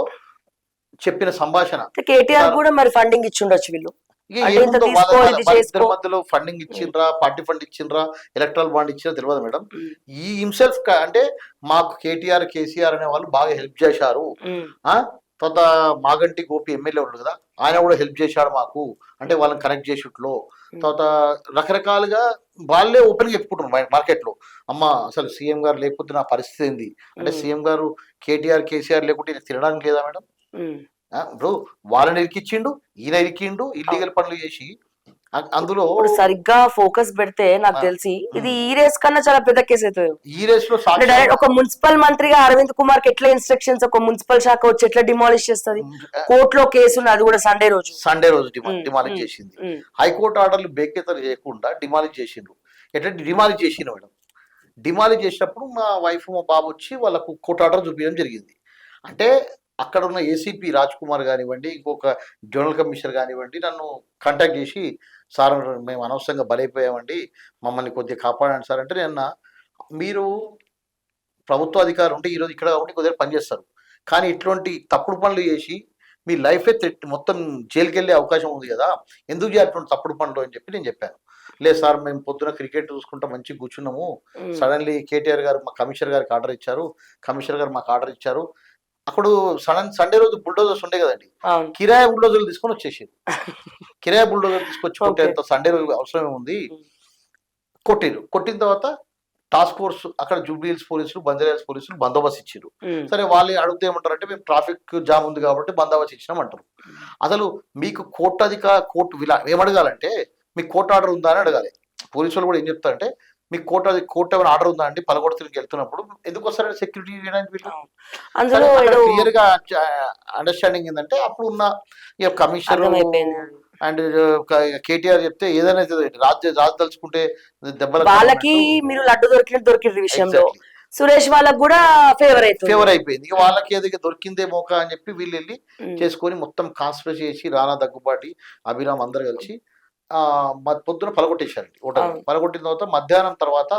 Speaker 2: చెప్పిన సంభాషణ.
Speaker 1: కేటీఆర్ కూడా మరి ఫండింగ్ ఇచ్చి ఉండొచ్చు వీళ్ళు.
Speaker 2: మధ్యలో ఫండింగ్ ఇచ్చిండ్రా, పార్టీ ఫండ్ ఇచ్చిండ్రా, ఎలక్ట్రల్ బాండ్ ఇచ్చినా తెలియదు మేడం. ఈ హిమ్సెల్ఫ్ అంటే మాకు కేటీఆర్ కేసీఆర్ అనే వాళ్ళు బాగా హెల్ప్ చేశారు. తర్వాత మాగంటి గోపి ఎమ్మెల్యే ఉన్నాడు కదా, ఆయన కూడా హెల్ప్ చేశాడు మాకు, అంటే వాళ్ళని కనెక్ట్ చేసేట్లో. తర్వాత రకరకాలుగా వాళ్ళే ఓపెన్ గా చెప్పుకుంటున్నారు మార్కెట్ లో. అమ్మ అసలు సీఎం గారు లేకపోతే నా పరిస్థితి ఏంది అంటే, సీఎం గారు కేటీఆర్ కేసీఆర్ లేకుంటే తినడానికి లేదా మేడం? ఇప్పుడు వాళ్ళని ఇరికిచ్చిండు, ఈయన ఇరికిండు, ఇల్లీగల్ పనులు చేసి. అందులో
Speaker 1: సరిగ్గా ఫోకస్ పెడితే నాకు తెలిసి ఇది ఈ రేస్ కన్నా చాలా పెద్ద కేసు అవుతుంది.
Speaker 2: ఈ రేస్ లో
Speaker 1: ఒక మున్సిపల్ మంత్రిగా అరవింద్ కుమార్ కి ఎట్లా ఇన్స్ట్రక్షన్స్ ఒక మున్సిపల్ శాఖ వచ్చి ఎట్లా డిమాలిష్ చేస్తుంది? కోర్టులో కేసు అది కూడా సండే రోజు
Speaker 2: డిమాలిష్ చేసింది. హైకోర్టు ఆర్డర్లు బేఖేతరు చేయకుండా డిమాలిష్ చేసిండ్రు. ఎట్లా డిమాలిష్ చేసిండు మేడం? డిమాలిష్ చేసినప్పుడు మా వైఫ్ మా బాబు వచ్చి వాళ్ళకు కోర్టు ఆర్డర్ చూపించడం జరిగింది. అంటే అక్కడ ఉన్న ఏసీపీ రాజ్ కుమార్ కానివ్వండి, ఇంకొక జోనల్ కమిషనర్ కానివ్వండి, నన్ను కాంటాక్ట్ చేసి సార్ మేము అనవసరంగా బలైపోయామండి, మమ్మల్ని కొద్దిగా కాపాడండి సార్ అంటే, నేను మీరు ప్రభుత్వ అధికారులు ఉంటే ఈరోజు ఇక్కడ ఉండి కొద్దిగా పనిచేస్తారు, కానీ ఇట్లాంటి తప్పుడు పనులు చేసి మీ లైఫే మొత్తం జైలుకి వెళ్ళే అవకాశం ఉంది కదా, ఎందుకు చేయాలి తప్పుడు పనులు అని చెప్పి నేను చెప్పాను. లేదు సార్, మేము పొద్దున క్రికెట్ చూసుకుంటా మంచిగా కూర్చున్నాము, సడన్లీ కేటీఆర్ గారు మా కమిషనర్ గారికి ఆర్డర్ ఇచ్చారు, కమిషనర్ గారు మాకు ఆర్డర్ ఇచ్చారు. అప్పుడు సండే రోజు బుల్డోజర్స్ ఉండే కదండి, కిరాయి బుల్డోజర్లు తీసుకొని వచ్చేసారు. కిరాయి బుల్డోజర్ తీసుకొచ్చుకుంటే సండే రోజు అవసరమే ఉంది, కొట్టిన తర్వాత టాస్క్ ఫోర్స్ అక్కడ జూబ్లీహిల్స్ పోలీసులు, బంజారాహిల్స్ పోలీసులు బందోబస్తు ఇచ్చారు. సరే, వాళ్ళు అడిగితే ఏమంటారంటే మేము ట్రాఫిక్ జామ్ ఉంది కాబట్టి బందోబస్తు ఇచ్చినాం అంటారు. అసలు మీకు కోర్టు ఏమడగాలంటే మీకు కోర్టు ఆర్డర్ ఉందా అని అడగాలి. పోలీసు కూడా ఏం చెప్తారంటే మీకు కోర్టు ఏమైనా ఆర్డర్ ఉందా అండి, పలగొడతలకి వెళ్తున్నప్పుడు ఎందుకు వస్తారంటే సెక్యూరిటీ చేయడానికి వీళ్ళు. క్లియర్ గా అండర్స్టాండింగ్ ఏంటంటే అప్పుడు ఉన్న కమిషనర్ అండ్ కేటీఆర్ చెప్తే ఏదైనా రాజు తలుచుకుంటే దెబ్బలు
Speaker 1: వాళ్ళకి మీరు లడ్డు దొరికిన విషయంలో సురేష్ వాళ్ళకి కూడా
Speaker 2: ఫేవర్ అయిపోయింది. ఇక వాళ్ళకి ఏదో దొరికిందే మోక అని చెప్పి వీళ్ళు వెళ్ళి చేసుకొని మొత్తం కాన్స్పిరసీ చేసి రానా దగ్గుబాటి అభిరామ్ అందరు కలిసి పొద్దున పలగొట్టేశారండి. ఓటర్ పలగొట్టిన తర్వాత మధ్యాహ్నం తర్వాత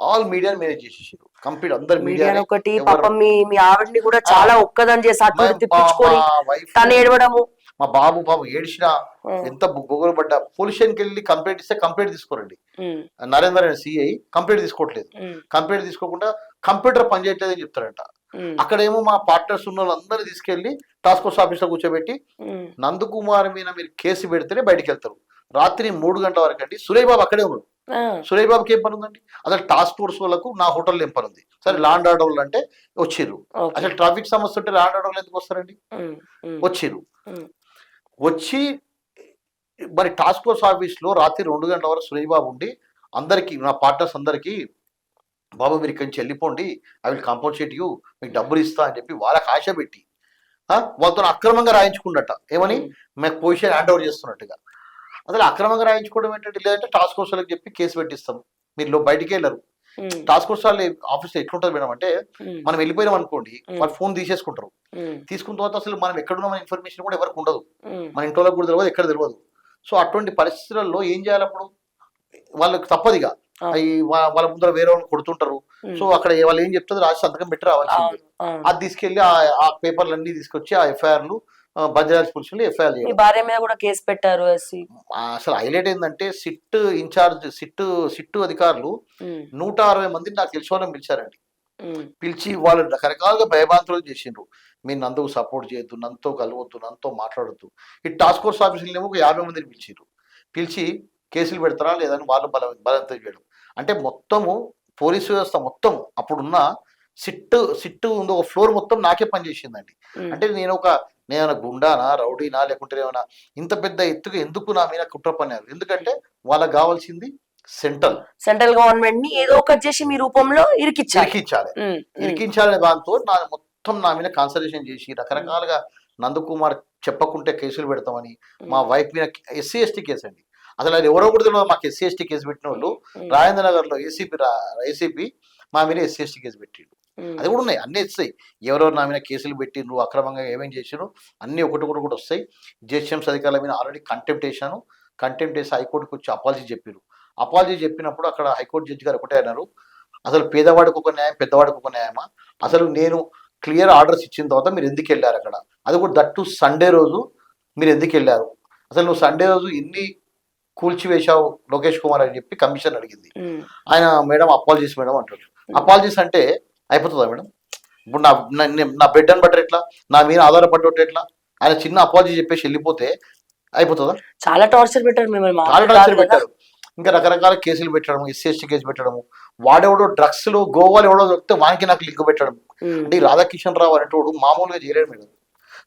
Speaker 2: ఆల్ మీడియా మేనేజ్ చేసేసారు కంప్లీట్. అందరు మీడియా
Speaker 1: ఒకటి పాపం మీ ఆవిడ్ని కూడా చాలా ఒక్కదని చేసి అటు తిప్పించుకొని తను ఏడవడము.
Speaker 2: మా బాబు ఏడిచిన ఎంత గొగలు పడ్డా పోలీస్ స్టేషన్కి వెళ్ళి కంప్లైంట్ ఇస్తే కంప్లైంట్ తీసుకోరండి. నరేందర్ అనే సిఐ కంప్లైంట్ తీసుకోవట్లేదు. కంప్లైంట్ తీసుకోకుండా కంప్యూటర్ పనిచేయట్లేదు అని చెప్తారంట. అక్కడేమో మా పార్ట్నర్స్ ఉన్న వాళ్ళందరూ తీసుకెళ్లి టాస్క్ ఫోర్స్ ఆఫీస్ లో కూర్చోబెట్టి నందకుమార్ మీద మీరు కేసు పెడితేనే బయటకు వెళ్తారు. రాత్రి 3 గంటల వరకు అండి. సురేష్ బాబు అక్కడే ఉన్నాడు. సురేష్ బాబుకి ఏం పని ఉందండి? అసలు టాస్క్ ఫోర్స్ వాళ్ళకు నా హోటల్లో ఏం పని ఉంది? సరే లాండ్ ఆర్డర్లు అంటే వచ్చిర్రు. అసలు ట్రాఫిక్ సమస్య ఉంటే లాండ్ ఆర్డర్లు ఎందుకు వస్తారండి? వచ్చిర్రు. వచ్చి మరి టాస్క్ ఫోర్స్ ఆఫీస్ లో రాత్రి 2 గంటల వరకు సురేష్ బాబు ఉండి అందరికి నా పార్ట్నర్స్ అందరికి బాబు మీరు ఇక్కడి నుంచి వెళ్ళిపోండి, ఐ విల్ కాంపన్సేట్ యూ, మీకు డబ్బులు ఇస్తా అని చెప్పి వాళ్ళకి ఆశ పెట్టి వాళ్ళతో అక్రమంగా రాయించుకున్నట్ట. ఏమని? మీకు పొజిషన్ హ్యాండ్ ఓవర్ చేస్తున్నట్టుగా. అసలు అక్రమంగా రాయించుకోవడం ఏంటంటే, లేదంటే టాస్క్ ఫోర్స్ వాళ్ళకి చెప్పి కేసు పెట్టిస్తాం, మీరు బయటికి వెళ్ళరు. టాస్క్ ఫోర్స్ వాళ్ళు ఆఫీస్ లో ఎట్లుంటది మేడం అంటే, మనం వెళ్ళిపోయినాం అనుకోండి, వాళ్ళు ఫోన్ తీసేసుకుంటారు. తీసుకున్న తర్వాత అసలు మనం ఎక్కడున్నాం ఇన్ఫర్మేషన్ కూడా ఎవరికి ఉండదు, మన ఇంట్లో కూడా తెలియదు, ఎక్కడ తెలియదు. సో అటువంటి పరిస్థితులలో ఏం చేయాలి? అప్పుడు వాళ్ళకి తప్పదిగా వాళ్ళ ముందర వేరే వాళ్ళు కొడుతుంటారు. సో అక్కడ వాళ్ళు ఏం చెప్తుంది, రాసి సంతకం పెట్టి రావాల్సింది. అది తీసుకెళ్లి ఆ పేపర్లు అన్ని తీసుకొచ్చి ఆ ఎఫ్ఐఆర్లు బంజారాస్ పోలీసులు ఎఫ్ఐఆర్ చేయాలి.
Speaker 1: భార్య మీద కూడా కేసు పెట్టారు.
Speaker 2: అసలు హైలైట్ ఏంటంటే సిట్ ఇన్ఛార్జ్ సిట్టు అధికారులు 160 మందిని నాకు తెలిసి వాళ్ళని పిలిచారండి. పిలిచి వాళ్ళు రకరకాలుగా భయభ్రాంతులు చేసిండ్రు. మీరు నందుకు సపోర్ట్ చేయొద్దు, నందుతో కలవద్దు, నందుతో మాట్లాడద్దు. ఈ టాస్క్ ఫోర్స్ ఆఫీసులు ఏమో 50 మందిని పిలిచిర్రు. పిలిచి కేసులు పెడతారా లేదని వాళ్ళు బలవంతం చేయడం. అంటే మొత్తము పోలీసు వ్యవస్థ మొత్తం అప్పుడున్న సిట్టు ఉంది ఒక ఫ్లోర్ మొత్తం నాకే పనిచేసిందండి. అంటే నేను గుండానా, రౌడీనా, లేకుంటే ఏమైనా ఇంత పెద్ద ఎత్తుగా ఎందుకు నా మీద కుట్ర పన్నారు? ఎందుకంటే వాళ్ళకి కావాల్సింది సెంట్రల్
Speaker 1: గవర్నమెంట్ ని ఏదో ఒకటి చేసి మీ రూపంలో
Speaker 2: ఇరికించాలనే దాంతో మొత్తం నా మీద కాన్సన్ట్రేషన్ చేసి రకరకాలుగా నందకుమార్ చెప్పకుంటే కేసులు పెడతామని, మా వైఫ్ మీద ఎస్సీ ఎస్టీ కేసు అండి. అసలు అది ఎవరో కూడా తెలియదు. మాకు ఎస్సీ ఎస్టీ కేసు పెట్టిన వాళ్ళు రాజేంద్ర నగర్ లో ఏసీపీ మా మీద ఎస్సీ ఎస్టీ కేసు పెట్టిండు. అది కూడా ఉన్నాయి, అన్ని వస్తాయి. ఎవరెవరు నా మీద కేసులు పెట్టిండ్రు, అక్రమంగా ఏమేమి చేసినారు అన్ని ఒకటి కూడా వస్తాయి. జిహెచ్ఎంసీ అధికారుల మీద ఆల్రెడీ కంటెంప్ట్ వేసి హైకోర్టుకు వచ్చి అపాలజీ చెప్పారు. అపాలజీ చెప్పినప్పుడు అక్కడ హైకోర్టు జడ్జి గారు ఒకటే అన్నారు, అసలు పేదవాడికి ఒక న్యాయం, పెద్దవాడికి ఒక న్యాయమా? అసలు నేను క్లియర్ ఆర్డర్స్ ఇచ్చిన తర్వాత మీరు ఎందుకు వెళ్ళారు అక్కడ? అది కూడా దట్టు సండే రోజు మీరు ఎందుకు వెళ్ళారు? అసలు నువ్వు సండే రోజు ఎన్ని కూల్చివేశావు లోకేష్ కుమార్ అని చెప్పి కమిషన్ అడిగింది. ఆయన మేడం అపాలజీస్ మేడం అంటారు. అపాలజీస్ అంటే అయిపోతుందా మేడం? ఇప్పుడు నా బెడ్ అని బట్టర్ ఎట్లా, నా మీద ఆధారపడ్డట్టు ఎట్లా? ఆయన చిన్న అపాలజీ చెప్పేసి వెళ్ళిపోతే అయిపోతుందా?
Speaker 1: చాలా టార్చర్ పెట్టారు,
Speaker 2: ఇంకా రకరకాల కేసులు పెట్టడం, ఎస్సీ ఎస్టీ కేసు పెట్టడం, వాడెవడో డ్రగ్స్ లో గోవాలో ఎవడో దొరికితే వానికి నాకు లింక్ పెట్టడం. అంటే రాధాకిషన్ రావు అనేటోడు మామూలుగా చేయలేడు మేడం.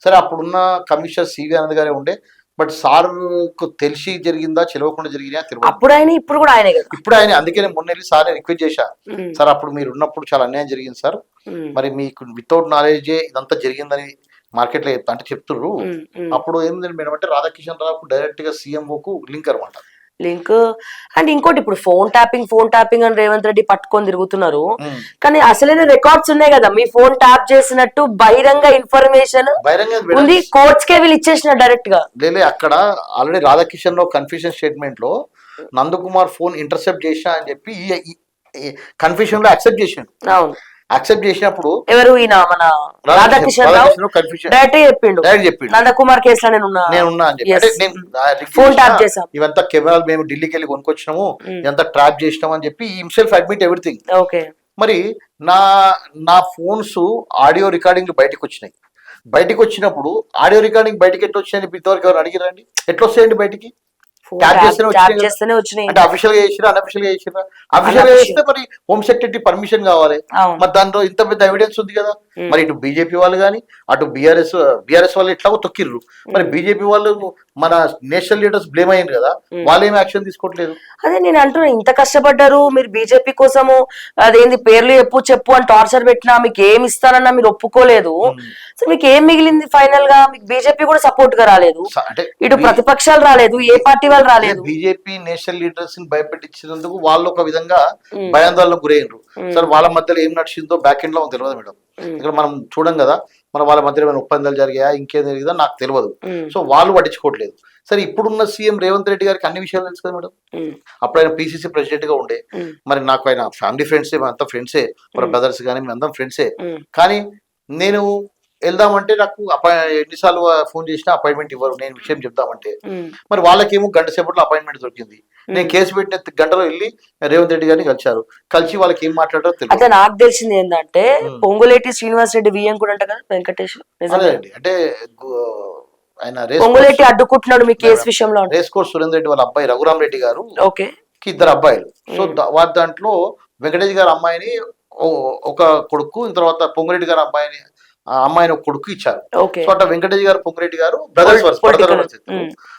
Speaker 2: సరే అప్పుడున్న కమిషనర్ సివి ఆనంద్ గారే ఉండే, బట్ సార్ తెలిసి జరిగిందా తెలియకుండా జరిగిందా తెలియదు.
Speaker 1: ఇప్పుడు
Speaker 2: ఆయన అందుకే మొన్న వెళ్ళి సార్ రిక్వెస్ట్ చేశా, సార్ అప్పుడు మీరు ఉన్నప్పుడు చాలా అన్యాయం జరిగింది సార్, మరి మీకు వితౌట్ నాలెడ్జే ఇదంతా జరిగిందని మార్కెట్ లో అంటే చెప్తున్నారు. అప్పుడు ఏంటంటే మేడం అంటే రాధాకిషన్ రావు డైరెక్ట్ గా సీఎంఓకు లింక్ అనమాట.
Speaker 1: అండ్ ఇంకోటి ఇప్పుడు ఫోన్ ట్యాపింగ్ అని రేవంత్ రెడ్డి పట్టుకొని తిరుగుతున్నారు. కానీ అసలైన రికార్డ్స్ ఉన్నాయి కదా, మీ ఫోన్ ట్యాప్ చేసినట్టు బహిరంగ ఇన్ఫర్మేషన్ ఉంది, కోర్ట్స్ కే వీళ్ళు ఇచ్చేసిన డైరెక్ట్ గా.
Speaker 2: అక్కడ ఆల్రెడీ రాధాకిషన్ లో కన్ఫ్యూషన్ స్టేట్మెంట్ లో నందకుమార్ ఫోన్ ఇంటర్సెప్ట్ చేసినా అని చెప్పి కన్ఫ్యూషన్ లో యాక్సెప్ట్ చేసిండు.
Speaker 1: అవును,
Speaker 2: యాక్సెప్ట్ చేసినప్పుడు
Speaker 1: ఎవరు ఈయన మన రాధాకిషన్ చెప్పిండు నందకుమార్ కేసులో నేనున్నా అని చెప్పి ఫోన్ ట్యాప్ చేసాం,
Speaker 2: ఇవంతా కెమెరాలు మేము ఢిల్లీకి వెళ్ళి కొనుక్కొచ్చినాము, ఇదంతా ట్రాప్ చేసినాము అని చెప్పి హిమ్సెల్ఫ్ అడ్మిట్ ఎవ్రీథింగ్.
Speaker 1: ఓకే,
Speaker 2: మరి నా ఫోన్స్ ఆడియో రికార్డింగ్ బయటకు వచ్చినాయి. బయటకు వచ్చినప్పుడు ఆడియో రికార్డింగ్ బయటకి ఎట్లా వచ్చాయని ఇంతవరకు ఎవరు అడిగిరండి? ఎట్లా వస్తాయండి బయటికి? ట్యాప్ చేస్తేనే వచ్చినాయి కదా.
Speaker 1: చేస్తేనే వచ్చినాయి.
Speaker 2: అంటే అఫీషియల్ గా చేసిరా అన్అఫీషియల్ గా చేసిరా? అఫీషియల్ గా చేస్తే మరి హోమ్ సెక్రటరీ పర్మిషన్ కావాలి.
Speaker 1: అవును.
Speaker 2: మరి దాంట్లో ఇంత పెద్ద ఎవిడెన్స్ ఉంది కదా. మరి ఇటు బీజేపీ వాళ్ళు కానీ అటు బీఆర్ఎస్ వాళ్ళు ఎట్లాగో తొక్కిర్రు. మరి బీజేపీ వాళ్ళు మన నేషనల్ లీడర్స్ బ్లేమ్ అయ్యారు కదా, వాళ్ళు ఏమి యాక్షన్ తీసుకోవట్లేదు.
Speaker 1: అదే నేను అంటున్నా, ఇంత కష్టపడ్డారు మీరు బీజేపీ కోసము, అదేంది పేర్లు చెప్పు అని టార్చర్ పెట్టినా, మీకు ఏమి ఇస్తానన్నా మీరు ఒప్పుకోలేదు. సో మీకు ఏం మిగిలింది ఫైనల్ గా? మీకు బీజేపీ కూడా సపోర్ట్ గా రాలేదు,
Speaker 2: అంటే
Speaker 1: ఇటు ప్రతిపక్షాలు రాలేదు, ఏ పార్టీ వాళ్ళు రాలేదు.
Speaker 2: బీజేపీ నేషనల్ లీడర్స్ ని భయపెట్టించినందుకు వాళ్ళు ఒక విధంగా భయాందోళనకు గురయ్యారు. సరే వాళ్ళ మధ్యలో ఏం నడిచిందో బ్యాక్ ఎండ్ లో తెలియదు మేడం. ఇక్కడ మనం చూడం కదా, మన వాళ్ళ మధ్యలో ఏమైనా ఒప్పందాలు జరిగాయా ఇంకేం జరిగిందో నాకు తెలియదు. సో వాళ్ళు పట్టించుకోవట్లేదు. సరే ఇప్పుడున్న సీఎం రేవంత్ రెడ్డి గారికి అన్ని విషయాలు తెలుసు కదా మేడం. అప్పుడు ఆయన పిసిసి ప్రెసిడెంట్ గా ఉండే, మరి నాకు ఆయన ఫ్యామిలీ ఫ్రెండ్సే, అంతా ఫ్రెండ్సే, మన బ్రదర్స్ కానీ మేము అందరం ఫ్రెండ్సే. కానీ నేను వెళ్దామంటే నాకు ఎన్నిసార్లు ఫోన్ చేసినా అపాయింట్మెంట్ ఇవ్వరు. నేను విషయం చెప్దామంటే మరి వాళ్ళకేమో గంట సేపట్లో అపాయింట్మెంట్ దొరికింది. నేను కేసు పెట్టిన గంటలో వెళ్ళి రేవంత్ రెడ్డి గారిని కలిసి వాళ్ళకి ఏం మాట్లాడారో తెలియదు.
Speaker 1: అయితే నాకు తెలిసింది ఏంటంటే పొంగులేటి శ్రీనివాస్ రెడ్డి వియ్యం కూడా అంట కదా వెంకటేష్.
Speaker 2: అంటే ఆయన
Speaker 1: పొంగులేటి అడ్డుకుంటున్నాడు మీ కేసు విషయంలో.
Speaker 2: రేస్ కోర్స్ సురేందర్ రెడ్డి వాళ్ళ అబ్బాయి రఘురామ్ రెడ్డి గారు
Speaker 1: ఓకే
Speaker 2: ఇద్దరు అబ్బాయిలు. సో వారి దాంట్లో వెంకటేష్ గారి అమ్మాయిని ఒక కొడుకు, తర్వాత పొంగురెడ్డి గారి అమ్మాయిని ఒక కొడుకు ఇచ్చారు. సో అట్లా వెంకటేష్ గారు పొంగురెడ్డి గారు బ్రదర్స్ వర్స్.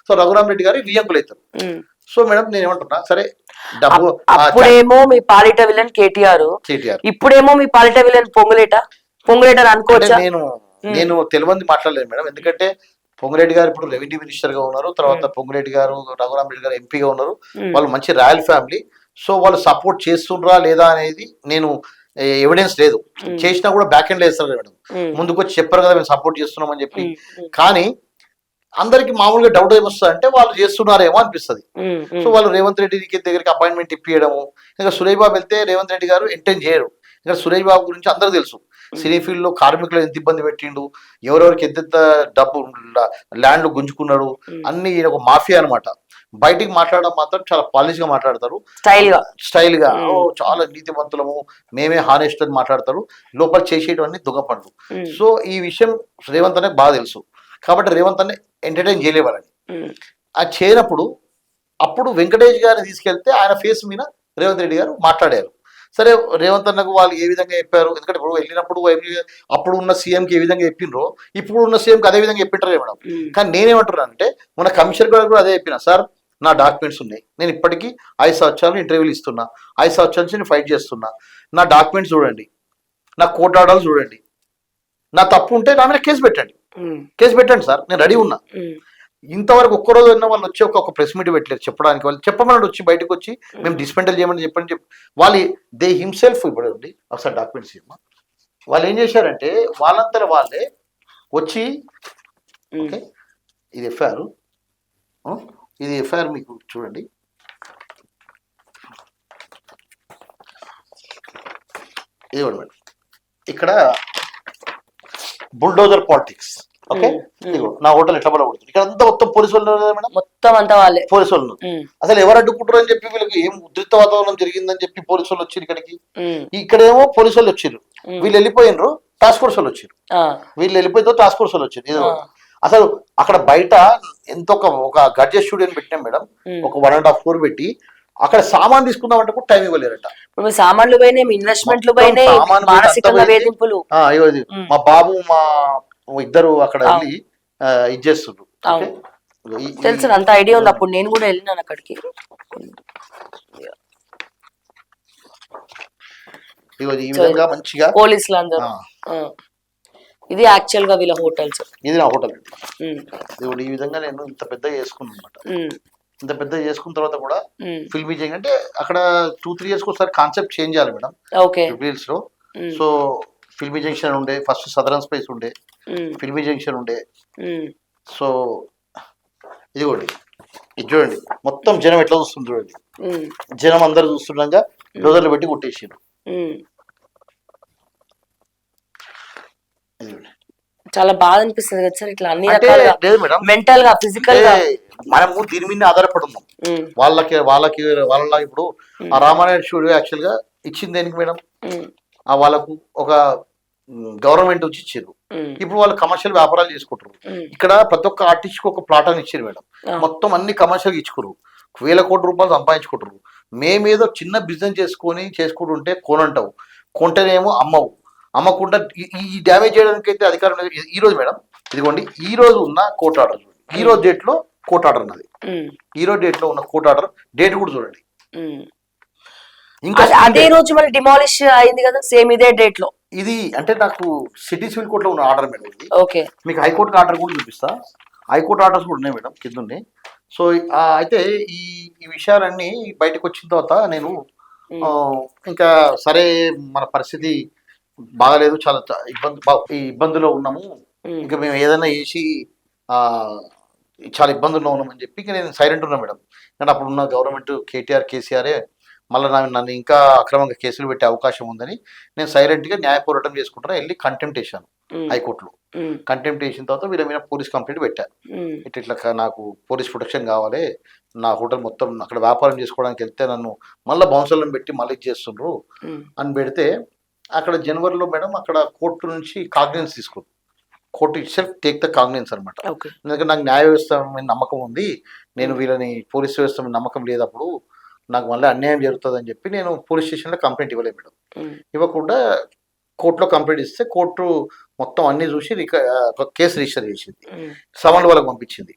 Speaker 2: సో రఘురామ్ రెడ్డి గారు వియ్యంకులు అవుతారు. సో మేడం నేను ఏమంటున్నా, సరే డబ్బు
Speaker 1: అప్పుడేమో మీ పాలిట విలన్ కేటీఆర్, ఇప్పుడేమో మీ పాలిట విలన్ పొంగులేట అనుకోవచ్చా?
Speaker 2: నేను తెలియంది మాట్లాడలేదు మేడం. ఎందుకంటే పొంగురెడ్డి గారు ఇప్పుడు రెవెన్యూ మినిస్టర్ గా ఉన్నారు, తర్వాత పొంగురెడ్డి గారు రఘురామ్ రెడ్డి గారు ఎంపీగా ఉన్నారు. వాళ్ళు మంచి రాయల్ ఫ్యామిలీ. సో వాళ్ళు సపోర్ట్ చేస్తుండ్రా లేదా అనేది నేను ఎవిడెన్స్ లేదు. చేసినా కూడా బ్యాక్ ఎండ్ వేస్తారు మేడం. ముందుకు వచ్చి చెప్పారు కదా మేము సపోర్ట్ చేస్తున్నామని చెప్పి. కానీ అందరికి మామూలుగా డౌట్ ఏమొస్తుంది అంటే వాళ్ళు చేస్తున్నారేమో అనిపిస్తుంది. సో వాళ్ళు రేవంత్ రెడ్డి దగ్గరికి అపాయింట్మెంట్ ఇప్పియడము. ఇంకా సురేష్ బాబు వెళ్తే రేవంత్ రెడ్డి గారు ఎంటైన్ చేయరు. ఇంకా సురేష్ బాబు గురించి అందరూ తెలుసు. సినీ ఫీల్డ్ లో కార్మికులు ఎంత ఇబ్బంది పెట్టిండు, ఎవరెవరికి ఎంత డబ్బు ల్యాండ్లు గుంజుకున్నాడు, అన్ని ఒక మాఫియా అనమాట. బయటికి మాట్లాడడం మాత్రం చాలా పాలిష్ గా మాట్లాడతారు, స్టైల్ గా చాలా నీతివంతులము, మేమే హానెస్ట్ అని మాట్లాడతారు. లోపల చేసేటవన్నీ దొంగ పనులు. సో ఈ విషయం రేవంత్ అనే బాగా తెలుసు. కాబట్టి రేవంత్ అనే ఎంటర్టైన్ చేయలేవాలని అది చేయనప్పుడు అప్పుడు వెంకటేష్ గారిని తీసుకెళ్తే ఆయన ఫేస్ మీద రేవంత్ రెడ్డి గారు మాట్లాడారు. సరే రేవంత్ అన్నకు వాళ్ళు ఏ విధంగా చెప్పారు, ఎందుకంటే ఇప్పుడు వెళ్ళినప్పుడు అప్పుడు ఉన్న సీఎంకి ఏ విధంగా చెప్పిండ్రో ఇప్పుడు ఉన్న సీఎంకి అదే విధంగా చెప్పింటారు మేడం. కానీ నేనేమంటున్నానంటే మన కమిషనర్ గారు కూడా అదే చెప్పిన, సార్ నా డాక్యుమెంట్స్ ఉన్నాయి, నేను ఇప్పటికీ 5 సంవత్సరాలు ఇంటర్వ్యూలు ఇస్తున్నా, 5 సంవత్సరాల నుంచి నేను ఫైట్ చేస్తున్నా, నా డాక్యుమెంట్స్ చూడండి, నా కోర్టు ఆర్డర్లు చూడండి, నా తప్పు ఉంటే నా మీద కేసు పెట్టండి సార్, నేను రెడీ ఉన్నా. ఇంతవరకు ఒక్కరోజు అయినా వాళ్ళు వచ్చి ఒక ప్రెస్ మీట్ పెట్టలేరు చెప్పడానికి. వాళ్ళు చెప్పమన్నాడు వచ్చి బయటకు వచ్చి మేము డిస్మెంటల్ చేయమని చెప్పి వాళ్ళు దే హిమ్సెల్ఫ్ ఇప్పుడు ఒకసారి డాక్యుమెంట్స్ ఇవ్వమా. వాళ్ళు ఏం చేశారంటే వాళ్ళంతా వాళ్ళే వచ్చి ఇది ఎఫ్ఐఆర్ మీకు చూడండి, ఇది కూడా మేడం. ఇక్కడ బుల్డోజర్ పాలిటిక్స్. ఓకే, నా హోటల్ ఎట్లా పడబడుతుంది, ఇక్కడ అంతా మొత్తం పోలీసు వాళ్ళు మేడం, మొత్తం అంతా వాళ్ళే పోలీసు వాళ్ళు. అసలు ఎవరు అడ్డుకుంటారు అని చెప్పి వీళ్ళకి ఏం ఉద్రిక్త వాతావరణం జరిగిందని చెప్పి పోలీసు వాళ్ళు వచ్చారు ఇక్కడికి. ఇక్కడేమో పోలీసు వాళ్ళు వచ్చారు, వీళ్ళు వెళ్ళిపోయినరు, టాస్క్ ఫోర్స్ వాళ్ళు వచ్చారు. వీళ్ళు వెళ్ళిపోయితో టాస్క్ ఫోర్స్ వాళ్ళు వచ్చారు. అసలు అక్కడ బయట ఎంత ఒక గడ్జెట్ స్టూడియోని పెట్టినాం మేడం, ఒక 1.5 crore పెట్టి అక్కడ సామాన్ తీసుకుందామంటే కూడా టైం ఇవ్వలేరట.
Speaker 1: సామాన్లు పోయినాయి, ఇన్వెస్ట్మెంట్లు పోయినాయి, మానసికంగా వేధింపులు.
Speaker 2: మా బాబు మా ఇద్దరు అక్కడ వెళ్ళి ఇది చేస్తుండ్రు.
Speaker 1: తెలుసు, అంత ఐడియా ఉంది. అప్పుడు నేను కూడా వెళ్ళినాను అక్కడికి.
Speaker 2: ఈ విధంగా మంచిగా
Speaker 1: పోలీసులు అందరూ. ఇది యాక్చువల్ గా వీళ్ళ హోటల్స్,
Speaker 2: ఇది నా హోటల్. ఈ విధంగా నేను ఇంత పెద్దగా చేసుకున్నాను అనమాట. ఇంత పెద్ద చేసుకున్న తర్వాత కూడా ఫిల్మీ చేయండి అంటే అక్కడ 2-3 years ఒకసారి కాన్సెప్ట్ చేంజ్ చేయాలి మేడం. రీల్స్ లో సో ఫిల్మీ జంక్షన్ ఉండే, ఫస్ట్ సదరన్ స్పేస్ ఉండే, ఫిల్మీ జంక్షన్ ఉండే. సో ఇది కూడా ఇది చూడండి, మొత్తం జనం ఎట్లా చూస్తుంది చూడండి. జనం అందరు చూస్తుండగా డోజర్లు పెట్టి కొట్టేసారు.
Speaker 1: చాలా బాధ అనిపిస్తుంది కదా సార్ ఇట్లా అన్ని రకాలుగా, మెంటల్ గా ఫిజికల్ గా.
Speaker 2: మనము దీని మీద ఆధారపడి ఉన్నాం. వాళ్ళ ఇప్పుడు ఆ రామానాయుడు స్టూడియో యాక్చువల్ గా ఇచ్చింది దేనికి మేడం, వాళ్ళకు ఒక గవర్నమెంట్ నుంచి ఇచ్చారు. ఇప్పుడు వాళ్ళు కమర్షియల్ వ్యాపారాలు చేసుకుంటారు. ఇక్కడ ప్రతి ఒక్క ఆర్టిస్ట్ కి ఒక ప్లాట్ అని ఇచ్చారు మేడం. మొత్తం అన్ని కమర్షియల్ ఇచ్చుకోరు, వేల కోట్ల రూపాయలు సంపాదించుకుంటారు. మేమేదో చిన్న బిజినెస్ చేసుకుంటుంటే కొనంటావు, కొంటేనేమో అమ్మవు, అమ్మకుండా ఈ డ్యామేజ్ చేయడానికి అయితే అధికారం లేదు. ఈ రోజు మేడం ఇదిగోండి, ఈ రోజు ఉన్న కోర్టు ఆర్డర్, ఈ రోజు డేట్ లో కోర్టు ఆర్డర్ ఉన్నది, ఈ రోజు డేట్ లో ఉన్న కోర్టు ఆర్డర్ డేట్ కూడా చూడండి.
Speaker 1: ఇంకా అదే రోజు మరి డిమాలిష్ అయింది కదా సేమ్ ఇదే డేట్ లో.
Speaker 2: ఇది అంటే నాకు సిటీ సివిల్ కోర్టులో ఉన్న ఆర్డర్ మేడం ఇది.
Speaker 1: ఓకే,
Speaker 2: మీకు హైకోర్టు ఆర్డర్ కూడా చూపిస్తా, హైకోర్టు ఆర్డర్స్ కూడా ఉన్నాయి మేడం కింద ఉన్నాయి. సో అయితే ఈ విషయాలన్నీ బయటకు వచ్చిన తర్వాత నేను ఇంకా సరే మన పరిస్థితి బాగాలేదు, చాలా ఇబ్బందులో ఉన్నాము, ఇంకా మేము ఏదైనా చేసి చాలా ఇబ్బందుల్లో ఉన్నామని చెప్పి నేను సైలెంట్ ఉన్నా మేడం. కానీ అప్పుడు ఉన్న గవర్నమెంట్ కేటీఆర్ కేసీఆరే మళ్ళీ నన్ను ఇంకా అక్రమంగా కేసులు పెట్టే అవకాశం ఉందని నేను సైలెంట్గా న్యాయ పోరాటం చేసుకుంటున్నా. వెళ్ళి కంటెంప్ట్ చేశాను హైకోర్టులో. కంటెంప్ట్ చేసిన తర్వాత వీళ్ళ మీద పోలీస్ కంప్లైంట్ పెట్టాను. ఇట్లా నాకు పోలీస్ ప్రొటెక్షన్ కావాలి, నా హోటల్ మొత్తం అక్కడ వ్యాపారం చేసుకోవడానికి వెళ్తే నన్ను మళ్ళీ బౌన్సర్లను పెట్టి మళ్ళీ చేస్తుండ్రు అని పెడితే, అక్కడ జనవరిలో మేడం అక్కడ కోర్టు నుంచి కాగ్నిజెన్స్ తీసుకుంది. Court it self take the cognizance అనమాట. ఎందుకంటే నాకు న్యాయ వ్యవస్థ మీద నమ్మకం ఉంది, నేను వీళ్ళని పోలీస్ వ్యవస్థ మీద నమ్మకం లేదు, అప్పుడు నాకు మళ్ళీ అన్యాయం జరుగుతుంది అని చెప్పి నేను పోలీస్ స్టేషన్లో కంప్లైంట్ ఇవ్వలేదు మేడం. ఇవ్వకుండా కోర్టులో కంప్లైంట్ ఇస్తే కోర్టు మొత్తం అన్ని చూసి కేసు రిజిస్టర్ చేసింది, సమన్లు వాళ్ళకి పంపించింది.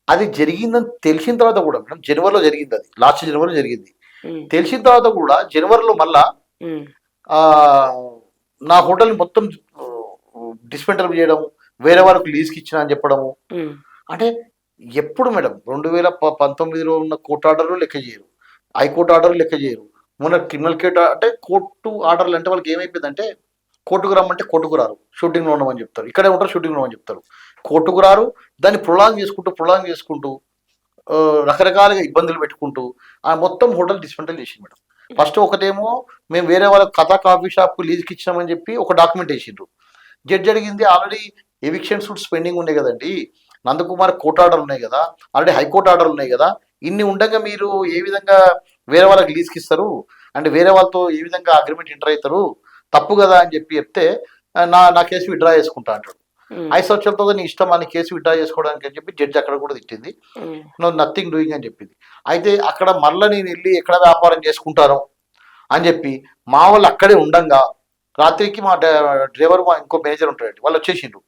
Speaker 2: అది జరిగిందని తెలిసిన తర్వాత కూడా మేడం జనవరిలో జరిగింది, అది లాస్ట్ జనవరిలో జరిగింది. తెలిసిన తర్వాత కూడా జనవరిలో మళ్ళా నా హోటల్ని మొత్తం డిస్మెంటల్ చేయడం, వేరే వాళ్ళకి లీజ్కి ఇచ్చిన అని చెప్పడము. అంటే ఎప్పుడు మేడం 2019లో ఉన్న కోర్టు ఆర్డర్లు లెక్క చేయరు, హైకోర్టు ఆర్డర్లు లెక్క చేయరు, మొన్న క్రిమినల్ కేట్ అంటే కోర్టు ఆర్డర్లు అంటే వాళ్ళకి ఏమైపోయిందంటే కోర్టుకు రమ్మంటే కోర్టుకు రారు, షూటింగ్లో ఉండమని చెప్తారు, ఇక్కడే ఉంటారు షూటింగ్లో ఉండమని చెప్తారు, కోర్టుకు రారు. దాన్ని ప్రొలాంగ్ చేసుకుంటూ రకరకాలుగా ఇబ్బందులు పెట్టుకుంటూ మొత్తం హోటల్ డిస్మెంటల్ చేసింది మేడం. ఫస్ట్ ఒకటేమో మేము వేరే వాళ్ళ కథా కాఫీ షాప్కు లీజ్కి ఇచ్చినామని చెప్పి ఒక డాక్యుమెంట్ వేసిండ్రు. జడ్జి అడిగింది ఆల్రెడీ ఎవిక్షన్ సూట్స్ పెండింగ్ ఉన్నాయి కదండి, నందకుమార్ కోర్టు ఆర్డర్ ఉన్నాయి కదా, ఆల్రెడీ హైకోర్టు ఆర్డర్ ఉన్నాయి కదా, ఇన్ని ఉండగా మీరు ఏ విధంగా వేరే వాళ్ళకి లీజ్కి ఇస్తారు అంటే వేరే వాళ్ళతో ఏ విధంగా అగ్రిమెంట్ ఎంటర్ అవుతారు, తప్పు కదా అని చెప్పి చెప్తే నా కేసు విత్డ్రా చేసుకుంటా అంటాడు. 5 సంవత్సరాలతో నీ ఇష్టం అని కేసు విత్డ్రా చేసుకోవడానికి అని చెప్పి జడ్జి అక్కడ కూడా తిట్టింది, నో నథింగ్ డూయింగ్ అని చెప్పింది. అయితే అక్కడ మళ్ళీ నేను వెళ్ళి ఎక్కడ వ్యాపారం చేసుకుంటాను అని చెప్పి మా వాళ్ళు అక్కడే ఉండంగా రాత్రికి మా డ్రైవర్ మా ఇంకో మేనేజర్ ఉంటాడండి, వాళ్ళు వచ్చేసిండ్రు.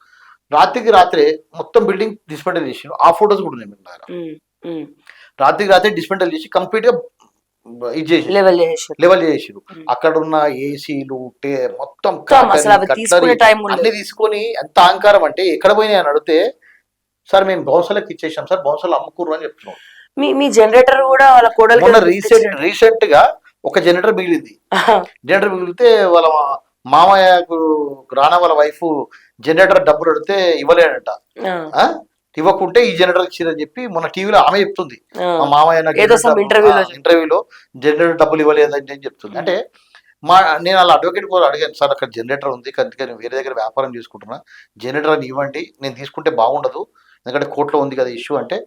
Speaker 2: రాత్రికి రాత్రే మొత్తం బిల్డింగ్ డిస్మెంటల్ చేసిండ్రు. ఆ ఫొటోస్ కూడా ఉన్నాయి మీ దగ్గర. రాత్రికి రాత్రి డిస్మెంటల్ చేసి కంప్లీట్ గా ఇది చేసి లెవెల్ చేసిరు. అక్కడ ఉన్న ఏసీలు మొత్తం అన్ని తీసుకొని ఎంత అహంకారం అంటే ఎక్కడ పోయినాయి అని అడిగితే, సార్ మేము బౌన్సర్లకు ఇచ్చేసాం సార్, బౌన్సర్లు అమ్ముకుర్రు అని చెప్తున్నాం.
Speaker 1: మీ జనరేటర్ కూడా వాళ్ళ
Speaker 2: మొన్న రీసెంట్ గా ఒక జనరేటర్ మిగిలింది. జనరేటర్ మిగిలితే వాళ్ళ మామయ్యకు రానా వాళ్ళ వైఫ్ జనరేటర్ డబ్బులు అడిగితే ఇవ్వలేడట, ఇవ్వకుంటే ఈ జనరేటర్ ఇచ్చిరని చెప్పి మొన్న టీవీలో ఆమె చెప్తుంది, మా మామయ్య ఇంటర్వ్యూలో జనరేటర్ డబ్బులు ఇవ్వలేదని అని చెప్తుంది. అంటే నేను అలా అడ్వకేట్ కూడా అడిగాను, సార్ అక్కడ జనరేటర్ ఉంది అందుకని వేరే దగ్గర వ్యాపారం చేసుకుంటున్నా, జనరేటర్ అని ఇవ్వండి, నేను తీసుకుంటే బాగుండదు ఎందుకంటే కోర్టులో ఉంది కదా ఇష్యూ అంటే.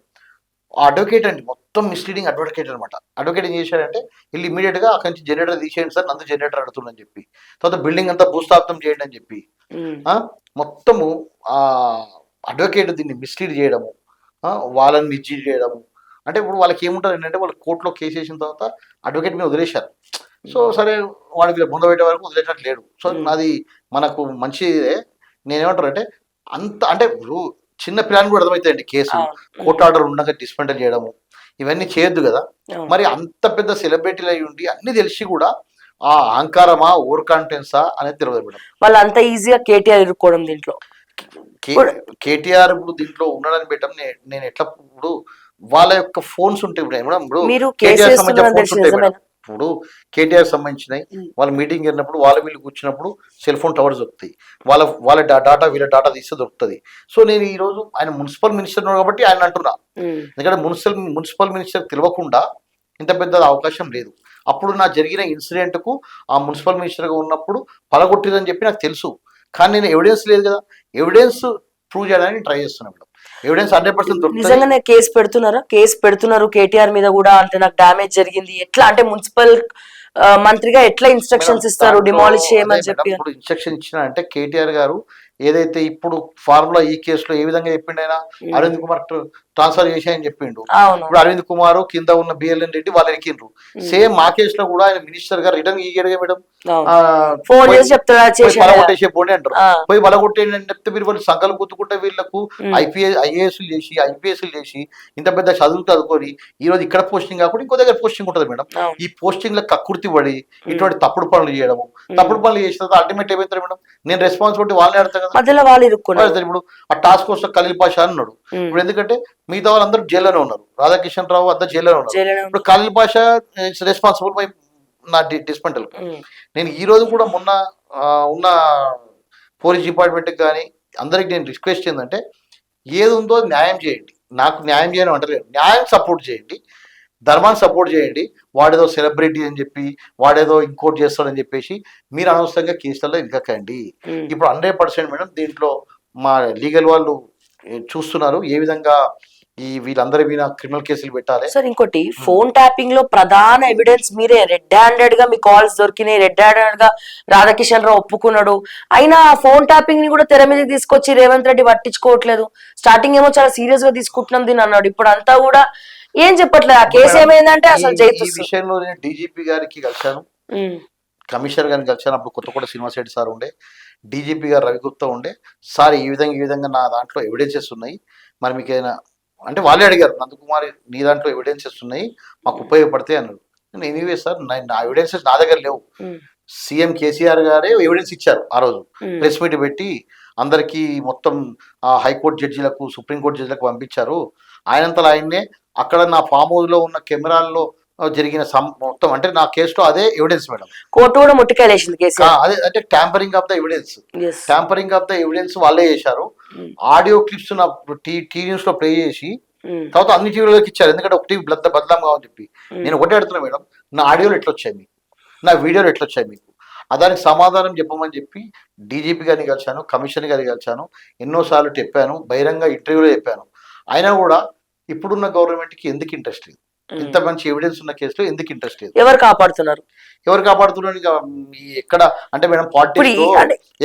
Speaker 2: అడ్వకేట్ అండి, మొత్తం మిస్లీడింగ్ అడ్వకేట్ అనమాట. అడ్వకేట్ ఏం చేశాడంటే వీళ్ళు ఇమీడియట్ గా అక్కడి నుంచి జనరేటర్ తీసేయండి సార్, నందు జనరేటర్ అడుగుతుందని చెప్పి, తర్వాత బిల్డింగ్ అంతా భూస్థాపితం చేయండి అని చెప్పి మొత్తము అడ్వకేట్ దీన్ని మిస్లీడ్ చేయడము, వాళ్ళని మిస్లీడ్ చేయడము. అంటే ఇప్పుడు వాళ్ళకి ఏముంటారు ఏంటంటే వాళ్ళు కోర్టులో కేసు వేసిన తర్వాత అడ్వకేట్ మీద వదిలేశారు. సో సరే వాడికి ముందు పెట్టే వరకు వదిలేసినట్టు లేడు. సో అది మనకు మంచిదే. నేనేమంటారు అంటే అంత అంటే ఇప్పుడు చిన్న పిల్లని కూడా అర్థమవుతాయండి కేసు, కోర్టు ఆర్డర్ ఉండగా డిస్మెంటల్ చేయడము ఇవన్నీ చేయొద్దు కదా. మరి అంత పెద్ద సెలబ్రిటీలు అయి ఉండి అన్ని తెలిసి కూడా ఆ అహంకారమా ఓవర్ కాన్ఫిడెన్సా అనేది తెలియదు మేడం.
Speaker 1: వాళ్ళు అంత ఈజీగా కేటీఆర్ ఇరుక్కోవడం దీంట్లో,
Speaker 2: కేటీఆర్ ఇప్పుడు దీంట్లో ఉండడానికి పెట్టాం. నేను ఎట్లా ఇప్పుడు వాళ్ళ యొక్క ఫోన్స్ ఉంటాయి మేడం, ఇప్పుడు కేటీఆర్ సంబంధించిన ఇప్పుడు కేటీఆర్ సంబంధించినవి వాళ్ళ మీటింగ్ వెళ్ళినప్పుడు వాళ్ళ వీళ్ళు కూర్చున్నప్పుడు సెల్ ఫోన్ టవర్స్ దొరుకుతాయి, వాళ్ళ డాటా వీళ్ళ డాటా తీస్తే దొరుకుతుంది. సో నేను ఈ రోజు ఆయన మున్సిపల్ మినిస్టర్ కాబట్టి ఆయన అంటున్నా, ఎందుకంటే మున్సిపల్ మినిస్టర్ తెలియకుండా ఇంత పెద్ద అవకాశం లేదు. అప్పుడు నా జరిగిన ఇన్సిడెంట్ కు ఆ మున్సిపల్ మినిస్టర్గా ఉన్నప్పుడు పలగొట్టిరని చెప్పి నాకు తెలుసు, కానీ నేను ఎవిడెన్స్ లేదు కదా, ఎవిడెన్స్ ప్రూవ్ చేయడానికి ట్రై చేస్తున్నా మేడం. ఎవిడెన్స్ 100%
Speaker 1: నిజంగానే కేసు పెడుతున్నారు కేటీఆర్ మీద కూడా, అంటే నాకు డ్యామేజ్ జరిగింది ఎట్లా అంటే మున్సిపల్ మంత్రిగా ఎట్లా ఇన్స్ట్రక్షన్స్
Speaker 2: మేడం,
Speaker 1: ఇస్తారు
Speaker 2: దాంట్లో
Speaker 1: డిమాలిష్
Speaker 2: అదే
Speaker 1: చేయమని
Speaker 2: మేడం,
Speaker 1: చెప్పి?
Speaker 2: ఇప్పుడు ఇన్స్ట్రక్షన్ ఇచ్చిన అంటే కేటీఆర్ గారు ఏదైతే ఇప్పుడు ఫార్ములా ఈ కేసులో ఏ విధంగా చెప్పిండు ఆయన, అరవింద్ కుమార్ ట్రాన్స్ఫర్ చేశాయని చెప్పిండు.
Speaker 1: అవును.
Speaker 2: ఇప్పుడు అరవింద్ కుమార్ కింద ఉన్న బిఎల్ఎన్ రెడ్డి వాళ్ళు ఎక్కిండ్రు. సేమ్ మా కేసులో కూడా ఆయన మినిస్టర్ గారు రిటర్న్ ఇయ్యాడుగా మేడం.
Speaker 1: ఫోన్ చేసి చెప్తారా చేసి
Speaker 2: పలగొట్టేసే పోండి అంటారు. పోయి పలగొట్టేయండి అని చెప్తే మీరు వాళ్ళు సంకలు గుర్తుకుంటే వీళ్ళకు ఐఏఎస్లు చేసి ఐపీఎస్లు చేసి ఇంత పెద్ద చదువు చదువుకొని ఈ రోజు ఇక్కడ పోస్టింగ్ కాకుండా ఇంకో దగ్గర పోస్టింగ్ ఉంటుంది మేడం. ఈ పోస్టింగ్ లో కక్కుర్తి పడి ఇటువంటి తప్పుడు పనులు చేయడము, తప్పుడు పనులు చేసిన తర్వాత అల్టిమేట్ ఏమవుతారు మేడం, నేను రెస్పాన్సిబిలిటీ వాళ్ళని ఆడతాను కదా.
Speaker 1: మధ్యలో వాళ్ళు ఇరుక్కున్నారు.
Speaker 2: ఇప్పుడు ఆ టాస్క్ ఫోర్స్ ఖలీల్ పాషా అన్నాడు. ఇప్పుడు ఎందుకంటే మిగతా వాళ్ళందరూ జైల్లోనే ఉన్నారు, రాధాకిషన్ రావు అంతా జైల్లోనే ఉన్నారు. ఇప్పుడు ఖలీల్ పాషా రెస్పాన్సిబుల్ బై నా డిస్మెంటల్. నేను ఈ రోజు కూడా మొన్న ఉన్న పోలీస్ డిపార్ట్మెంట్కి కానీ అందరికి నేను రిక్వెస్ట్ ఏంటంటే ఏది ఉందో న్యాయం చేయండి, నాకు న్యాయం చేయడం అంటలేదు, న్యాయం సపోర్ట్ చేయండి, ధర్మాన్ని సపోర్ట్ చేయండి. వాడేదో సెలబ్రిటీ అని చెప్పి వాడేదో ఇంకోటి చేస్తాడని చెప్పేసి మీరు అనవసరంగా కేసులలో ఇంకకండి. ఇప్పుడు 100% మేడం దీంట్లో మా లీగల్ వాళ్ళు చూస్తున్నారు ఏ విధంగా ఈ వీళ్ళందరి మీద క్రిమినల్ కేసులు పెట్టాలి.
Speaker 1: సార్ ఇంకోటి, ఫోన్ ట్యాపింగ్ లో ప్రధాన ఎవిడెన్స్ మీరే. రెడ్ హ్యాండెడ్ గా మీ కాల్స్ దొరికినాయి, రెడ్ హ్యాండెడ్ గా రాధాకిషన్ రావు ఒప్పుకున్నాడు. అయినా ఫోన్ ట్యాపింగ్ ని కూడా తెర మీదకి తీసుకొచ్చి రేవంత్ రెడ్డి పట్టించుకోవట్లేదు. స్టార్టింగ్ ఏమో చాలా సీరియస్ గా తీసుకుంటున్నాం దీని అన్నాడు, ఇప్పుడు అంతా కూడా ఏం చెప్పట్లేదు. ఆ కేసు ఏమైందంటే అసలు
Speaker 2: ఈ విషయంలో నేను డీజీపీ గారికి కలిశాను, కమిషనర్ గారిని కలిశాను. అప్పుడు కొత్తకోట శ్రీనివాసరెడ్డి సార్ ఉండే, డీజీపీ గారు రవిగుప్తా ఉండే. సార్ ఈ విధంగా నా దాంట్లో ఎవిడెన్సెస్ ఉన్నాయి, మరి మీకు ఏదైనా అంటే వాళ్ళే అడిగారు, నందకుమారి నీ దాంట్లో ఎవిడెన్సెస్ ఉన్నాయి మాకు ఉపయోగపడతాయి అన్నారు. నేను ఎనీవే సార్ నా ఎవిడెన్సెస్ నా దగ్గర లేవు, సీఎం కేసీఆర్ గారే ఎవిడెన్స్ ఇచ్చారు. ఆ రోజు ప్రెస్ మీట్ పెట్టి అందరికీ మొత్తం హైకోర్టు జడ్జీలకు సుప్రీంకోర్టు జడ్జీలకు పంపించారు. ఆయనంతలో ఆయన్నే అక్కడ నా ఫామ్ హౌస్ లో ఉన్న కెమెరాల్లో జరిగిన మొత్తం అంటే నా కేసులో అదే ఎవిడెన్స్ మేడం.
Speaker 1: కోర్టు కూడా ముట్టుకెళ్ళేసింది కేసు.
Speaker 2: అదే అంటే tampering of the evidence, tampering of the evidence వాళ్ళే చేశారు. ఆడియో క్లిప్స్ నా టీ న్యూస్ లో ప్లే చేసి తర్వాత అన్ని టీవీలోకి ఇచ్చారు. ఎందుకంటే ఒక టీవీ బదలాం కావని చెప్పి. నేను ఒకటే అడుగుతున్నా మేడం, నా ఆడియోలు ఎట్లొచ్చాయి మీకు, నా వీడియోలు ఎట్లొచ్చాయి మీకు, దానికి సమాధానం చెప్పమని చెప్పి డీజీపీ గారిని కలిశాను, కమిషనర్ గారిని కలిశాను, ఎన్నోసార్లు చెప్పాను, బహిరంగ ఇంటర్వ్యూలో చెప్పాను. అయినా కూడా ఇప్పుడున్న గవర్నమెంట్కి ఎందుకు ఇంట్రెస్ట్ లేదు, ఇంత మంచి ఎవిడెన్స్ ఉన్న కేసులో ఎందుకు ఇంట్రెస్ట్ లేదు?
Speaker 1: ఎవరు కాపాడుతున్నారు
Speaker 2: ఎక్కడ అంటే మేడం పార్టీ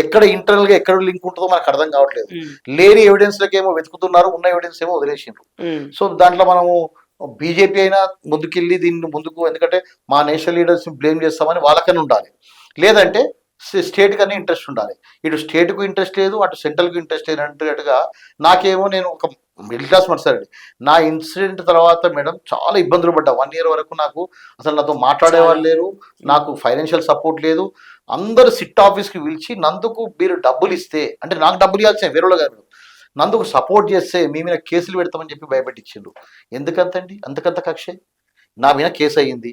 Speaker 2: ఎక్కడ ఇంటర్నల్ గా ఎక్కడ లింక్ ఉంటుందో మనకు అర్థం కావట్లేదు. లేని ఎవిడెన్స్ లకి ఏమో వెతుకుతున్నారు, ఉన్న ఎవిడెన్స్ ఏమో వదిలేసిండ్రు. సో దాంట్లో మనము బీజేపీ అయినా ముందుకెళ్ళి దీన్ని ముందుకు, ఎందుకంటే మా నేషనల్ లీడర్స్ బ్లేమ్ చేస్తామని వాళ్ళకన్నా ఉండాలి, లేదంటే స్టేట్ కన్నా ఇంట్రెస్ట్ ఉండాలి. ఇటు స్టేట్కు ఇంట్రెస్ట్ లేదు, అటు సెంట్రల్కు ఇంట్రెస్ట్ లేనట్టుగా నాకేమో నేను ఒక మిడిల్ క్లాస్ మనిషి. నా ఇన్సిడెంట్ తర్వాత మేడం చాలా ఇబ్బందులు పడ్డా. 1 year వరకు నాకు అసలు నాతో మాట్లాడేవాళ్ళు లేరు, నాకు ఫైనాన్షియల్ సపోర్ట్ లేదు. అందరూ సిట్ ఆఫీస్కి పిలిచి నందుకు మీరు డబ్బులు ఇస్తే, అంటే నాకు డబ్బులు ఇవ్వాల్సిన వేరేలో గారు నందుకు సపోర్ట్ చేస్తే మీ మీద కేసులు పెడతామని చెప్పి భయపెట్టించిండ్రు. ఎందుకంతండి అంతకంత కక్ష? నా మీద కేసు అయ్యింది,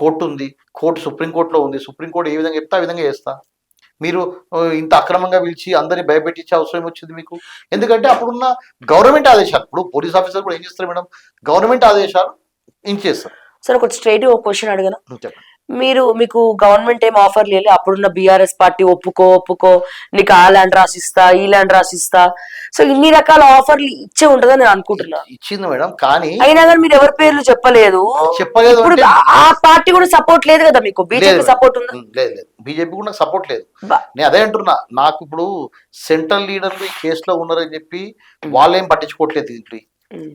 Speaker 2: కోర్టు ఉంది, కోర్టు సుప్రీంకోర్టులో ఉంది, సుప్రీంకోర్టు ఏ విధంగా చెప్తే ఆ విధంగా చేస్తా. మీరు ఇంత అక్రమంగా పిలిచి అందరినీ భయపెట్టించే అవసరం వచ్చింది మీకు? ఎందుకంటే అప్పుడున్న గవర్నమెంట్ ఆదేశాలు, ఇప్పుడు పోలీస్ ఆఫీసర్ కూడా ఏం చేస్తారు మేడం, గవర్నమెంట్ ఆదేశాలు ఏం చేస్తారు.
Speaker 1: సార్ ఒక స్ట్రైట్ ఒక క్వశ్చన్ అడగనా?
Speaker 2: చెప్పండి.
Speaker 1: మీకు గవర్నమెంట్ ఏం ఆఫర్ లేదు, అప్పుడున్న బీఆర్ఎస్ పార్టీ ఒప్పుకో నీకు ఆ ల్యాండ్ రాసిస్తా ఈ ల్యాండ్ రాసిస్తా, సో ఇన్ని రకాల ఆఫర్లు ఇచ్చే ఉంటుందని నేను అనుకుంటున్నా.
Speaker 2: ఇచ్చింది మేడం, కానీ
Speaker 1: అయినా కానీ మీరు ఎవరి పేర్లు చెప్పలేదు. ఆ పార్టీ కూడా సపోర్ట్ లేదు కదా మీకు? బీజేపీ సపోర్ట్ ఉందా?
Speaker 2: లేదు, బీజేపీ కూడా సపోర్ట్ లేదు. నేను అదే అంటున్నా, నాకు ఇప్పుడు సెంట్రల్ లీడర్లు ఈ కేసులో ఉన్నారని చెప్పి వాళ్ళేం పట్టించుకోవట్లేదు. దీంట్లో